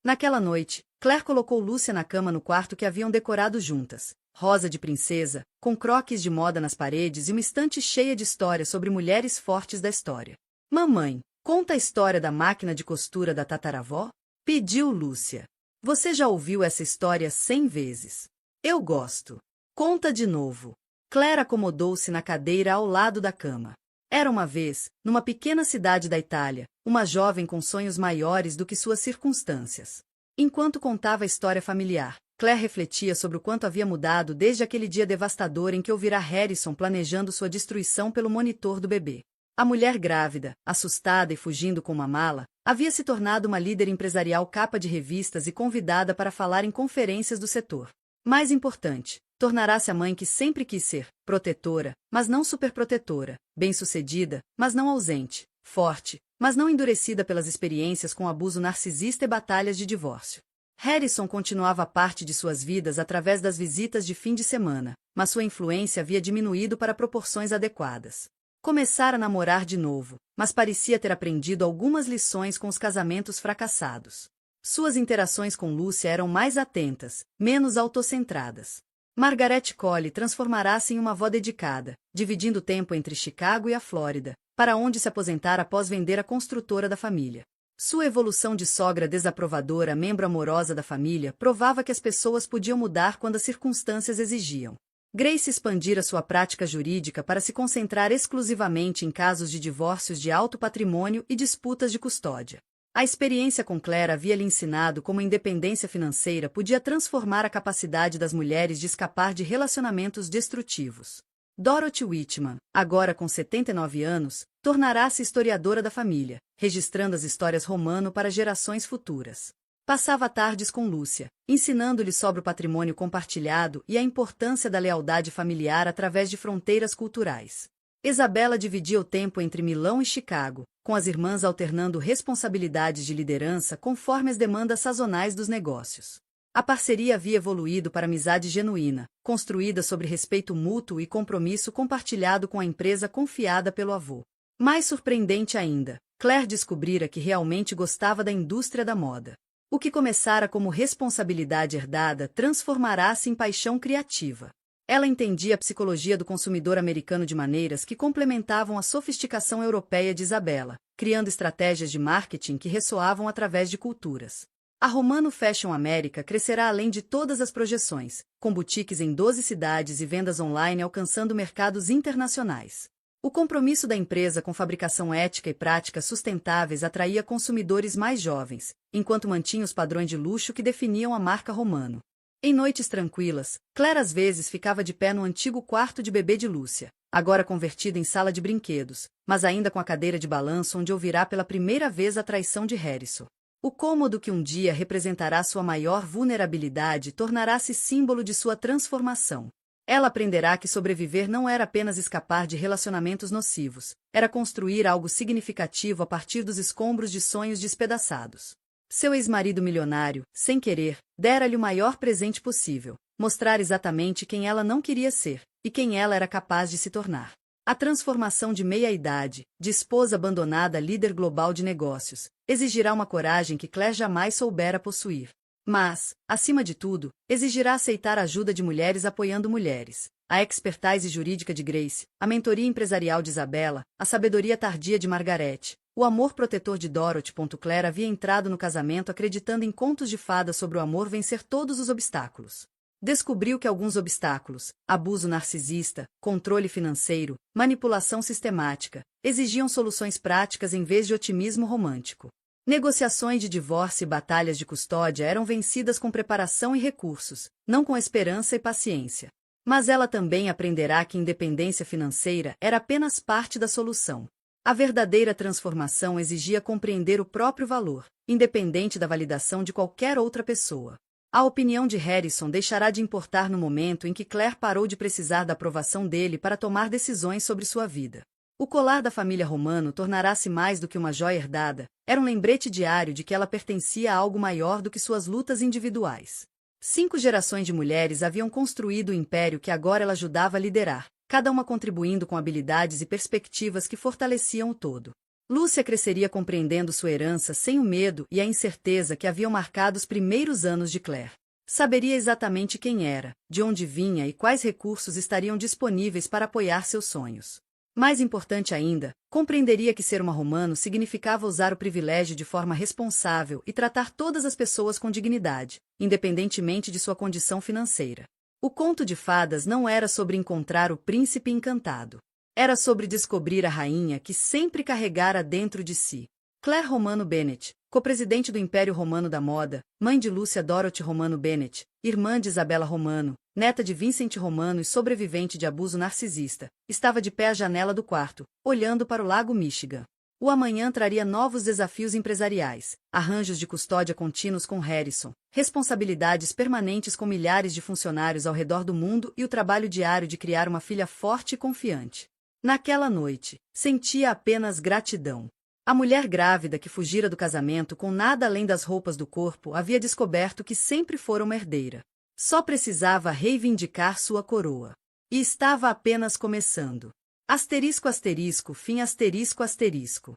Naquela noite, Claire colocou Lúcia na cama no quarto que haviam decorado juntas, rosa de princesa, com croquis de moda nas paredes e uma estante cheia de histórias sobre mulheres fortes da história. Mamãe, conta a história da máquina de costura da tataravó? Pediu Lúcia. Você já ouviu essa história 100 vezes. Eu gosto. Conta de novo. Claire acomodou-se na cadeira ao lado da cama. Era uma vez, numa pequena cidade da Itália, uma jovem com sonhos maiores do que suas circunstâncias. Enquanto contava a história familiar, Claire refletia sobre o quanto havia mudado desde aquele dia devastador em que ouvira Harrison planejando sua destruição pelo monitor do bebê. A mulher grávida, assustada e fugindo com uma mala, havia se tornado uma líder empresarial capa de revistas e convidada para falar em conferências do setor. Mais importante, tornará-se a mãe que sempre quis ser, protetora, mas não superprotetora, bem-sucedida, mas não ausente, forte, mas não endurecida pelas experiências com abuso narcisista e batalhas de divórcio. Harrison continuava parte de suas vidas através das visitas de fim de semana, mas sua influência havia diminuído para proporções adequadas. Começara a namorar de novo, mas parecia ter aprendido algumas lições com os casamentos fracassados. Suas interações com Lúcia eram mais atentas, menos autocentradas. Margaret Colley transformará-se em uma avó dedicada, dividindo tempo entre Chicago e a Flórida, para onde se aposentar após vender a construtora da família. Sua evolução de sogra desaprovadora, membro amorosa da família, provava que as pessoas podiam mudar quando as circunstâncias exigiam. Grace expandira sua prática jurídica para se concentrar exclusivamente em casos de divórcios de alto patrimônio e disputas de custódia. A experiência com Claire havia lhe ensinado como a independência financeira podia transformar a capacidade das mulheres de escapar de relacionamentos destrutivos. Dorothy Whitman, agora com 79 anos, tornará-se historiadora da família, registrando as histórias Romano para gerações futuras. Passava tardes com Lúcia, ensinando-lhe sobre o patrimônio compartilhado e a importância da lealdade familiar através de fronteiras culturais. Isabela dividia o tempo entre Milão e Chicago, com as irmãs alternando responsabilidades de liderança conforme as demandas sazonais dos negócios. A parceria havia evoluído para amizade genuína, construída sobre respeito mútuo e compromisso compartilhado com a empresa confiada pelo avô. Mais surpreendente ainda, Claire descobrira que realmente gostava da indústria da moda. O que começara como responsabilidade herdada transformará-se em paixão criativa. Ela entendia a psicologia do consumidor americano de maneiras que complementavam a sofisticação europeia de Isabela, criando estratégias de marketing que ressoavam através de culturas. A Romano Fashion América crescerá além de todas as projeções, com boutiques em 12 cidades e vendas online alcançando mercados internacionais. O compromisso da empresa com fabricação ética e práticas sustentáveis atraía consumidores mais jovens, enquanto mantinha os padrões de luxo que definiam a marca Romano. Em noites tranquilas, Claire às vezes ficava de pé no antigo quarto de bebê de Lúcia, agora convertido em sala de brinquedos, mas ainda com a cadeira de balanço onde ouvirá pela primeira vez a traição de Harrison. O cômodo que um dia representará sua maior vulnerabilidade tornará-se símbolo de sua transformação. Ela aprenderá que sobreviver não era apenas escapar de relacionamentos nocivos, era construir algo significativo a partir dos escombros de sonhos despedaçados. Seu ex-marido milionário, sem querer, dera-lhe o maior presente possível, mostrar exatamente quem ela não queria ser, e quem ela era capaz de se tornar. A transformação de meia-idade, de esposa abandonada a líder global de negócios, exigirá uma coragem que Claire jamais soubera possuir. Mas, acima de tudo, exigirá aceitar a ajuda de mulheres apoiando mulheres, a expertise jurídica de Grace, a mentoria empresarial de Isabela, a sabedoria tardia de Margaret, o amor protetor de Dorothy. Claire havia entrado no casamento acreditando em contos de fadas sobre o amor vencer todos os obstáculos. Descobriu que alguns obstáculos, abuso narcisista, controle financeiro, manipulação sistemática, exigiam soluções práticas em vez de otimismo romântico. Negociações de divórcio e batalhas de custódia eram vencidas com preparação e recursos, não com esperança e paciência. Mas ela também aprenderá que independência financeira era apenas parte da solução. A verdadeira transformação exigia compreender o próprio valor, independente da validação de qualquer outra pessoa. A opinião de Harrison deixará de importar no momento em que Claire parou de precisar da aprovação dele para tomar decisões sobre sua vida. O colar da família Romano tornará-se mais do que uma joia herdada, era um lembrete diário de que ela pertencia a algo maior do que suas lutas individuais. 5 gerações de mulheres haviam construído o império que agora ela ajudava a liderar, cada uma contribuindo com habilidades e perspectivas que fortaleciam o todo. Lúcia cresceria compreendendo sua herança sem o medo e a incerteza que haviam marcado os primeiros anos de Claire. Saberia exatamente quem era, de onde vinha e quais recursos estariam disponíveis para apoiar seus sonhos. Mais importante ainda, compreenderia que ser uma Romano significava usar o privilégio de forma responsável e tratar todas as pessoas com dignidade, independentemente de sua condição financeira. O conto de fadas não era sobre encontrar o príncipe encantado. Era sobre descobrir a rainha que sempre carregara dentro de si. Claire Romano Bennett, co-presidente do Império Romano da Moda, mãe de Lúcia Dorothy Romano Bennett, irmã de Isabella Romano, neta de Vincent Romano e sobrevivente de abuso narcisista, estava de pé à janela do quarto, olhando para o lago Michigan. O amanhã traria novos desafios empresariais, arranjos de custódia contínuos com Harrison, responsabilidades permanentes com milhares de funcionários ao redor do mundo e o trabalho diário de criar uma filha forte e confiante. Naquela noite, sentia apenas gratidão. A mulher grávida que fugira do casamento com nada além das roupas do corpo havia descoberto que sempre fora uma herdeira. Só precisava reivindicar sua coroa. E estava apenas começando. Asterisco asterisco fim asterisco asterisco.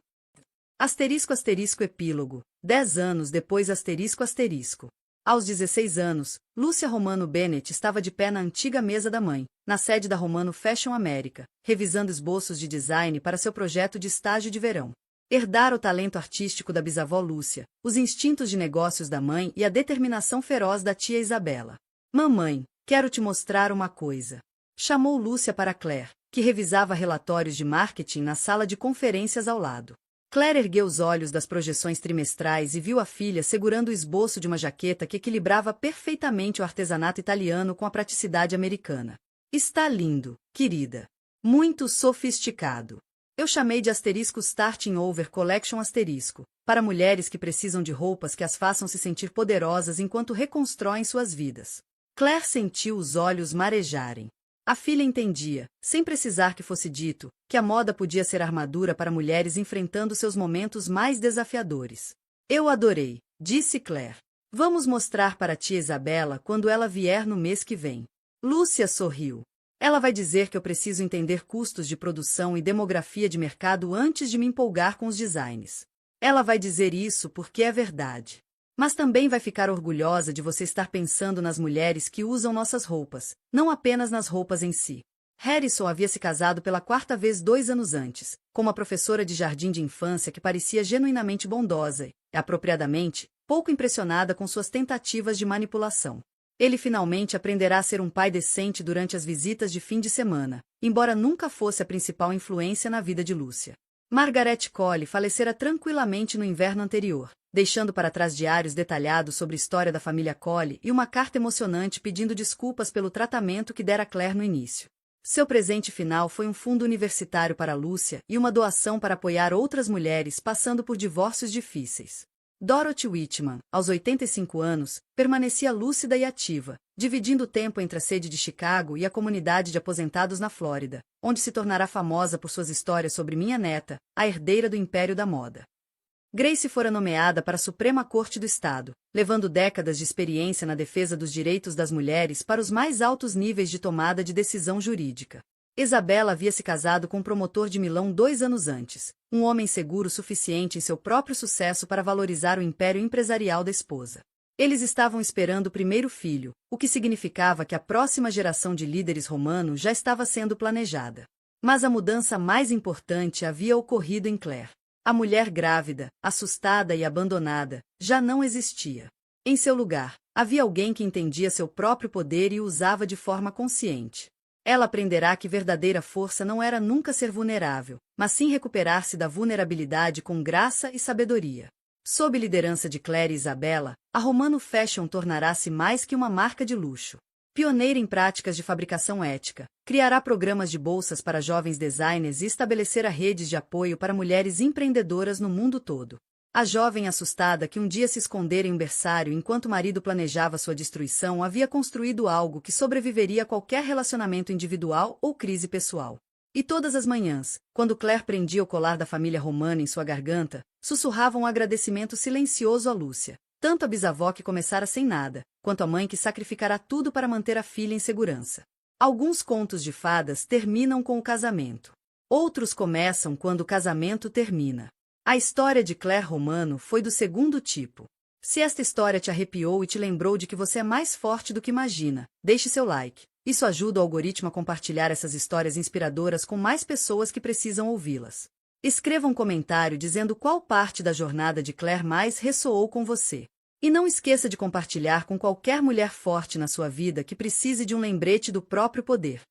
Asterisco asterisco epílogo. 10 anos depois asterisco asterisco. Aos 16 anos, Lúcia Romano Bennett estava de pé na antiga mesa da mãe, na sede da Romano Fashion América, revisando esboços de design para seu projeto de estágio de verão. Herdara o talento artístico da bisavó Lúcia, os instintos de negócios da mãe e a determinação feroz da tia Isabella. Mamãe, quero te mostrar uma coisa. Chamou Lúcia para Claire, que revisava relatórios de marketing na sala de conferências ao lado. Claire ergueu os olhos das projeções trimestrais e viu a filha segurando o esboço de uma jaqueta que equilibrava perfeitamente o artesanato italiano com a praticidade americana. Está lindo, querida. Muito sofisticado. Eu chamei de asterisco Starting Over Collection asterisco, para mulheres que precisam de roupas que as façam se sentir poderosas enquanto reconstroem suas vidas. Claire sentiu os olhos marejarem. A filha entendia, sem precisar que fosse dito, que a moda podia ser armadura para mulheres enfrentando seus momentos mais desafiadores. Eu adorei, disse Claire. Vamos mostrar para a tia Isabella quando ela vier no mês que vem. Lúcia sorriu. Ela vai dizer que eu preciso entender custos de produção e demografia de mercado antes de me empolgar com os designs. Ela vai dizer isso porque é verdade. Mas também vai ficar orgulhosa de você estar pensando nas mulheres que usam nossas roupas, não apenas nas roupas em si. Harrison havia se casado pela 4ª vez 2 anos antes, com uma professora de jardim de infância que parecia genuinamente bondosa e, apropriadamente, pouco impressionada com suas tentativas de manipulação. Ele finalmente aprenderá a ser um pai decente durante as visitas de fim de semana, embora nunca fosse a principal influência na vida de Lúcia. Margaret Colley falecera tranquilamente no inverno anterior, deixando para trás diários detalhados sobre a história da família Colley e uma carta emocionante pedindo desculpas pelo tratamento que dera a Claire no início. Seu presente final foi um fundo universitário para Lúcia e uma doação para apoiar outras mulheres passando por divórcios difíceis. Dorothy Whitman, aos 85 anos, permanecia lúcida e ativa, dividindo o tempo entre a sede de Chicago e a comunidade de aposentados na Flórida, onde se tornará famosa por suas histórias sobre minha neta, a herdeira do Império da Moda. Grace fora nomeada para a Suprema Corte do Estado, levando décadas de experiência na defesa dos direitos das mulheres para os mais altos níveis de tomada de decisão jurídica. Isabella havia se casado com um promotor de Milão 2 anos antes, um homem seguro suficiente em seu próprio sucesso para valorizar o império empresarial da esposa. Eles estavam esperando o primeiro filho, o que significava que a próxima geração de líderes romanos já estava sendo planejada. Mas a mudança mais importante havia ocorrido em Claire. A mulher grávida, assustada e abandonada, já não existia. Em seu lugar, havia alguém que entendia seu próprio poder e o usava de forma consciente. Ela aprenderá que verdadeira força não era nunca ser vulnerável, mas sim recuperar-se da vulnerabilidade com graça e sabedoria. Sob liderança de Claire e Isabella, a Romano Fashion tornará-se mais que uma marca de luxo. Pioneira em práticas de fabricação ética, criará programas de bolsas para jovens designers e estabelecerá redes de apoio para mulheres empreendedoras no mundo todo. A jovem assustada que um dia se escondera em um berçário enquanto o marido planejava sua destruição havia construído algo que sobreviveria a qualquer relacionamento individual ou crise pessoal. E todas as manhãs, quando Claire prendia o colar da família Romana em sua garganta, sussurrava um agradecimento silencioso a Lúcia. Tanto a bisavó que começara sem nada, quanto a mãe que sacrificará tudo para manter a filha em segurança. Alguns contos de fadas terminam com o casamento. Outros começam quando o casamento termina. A história de Claire Romano foi do segundo tipo. Se esta história te arrepiou e te lembrou de que você é mais forte do que imagina, deixe seu like. Isso ajuda o algoritmo a compartilhar essas histórias inspiradoras com mais pessoas que precisam ouvi-las. Escreva um comentário dizendo qual parte da jornada de Claire mais ressoou com você. E não esqueça de compartilhar com qualquer mulher forte na sua vida que precise de um lembrete do próprio poder.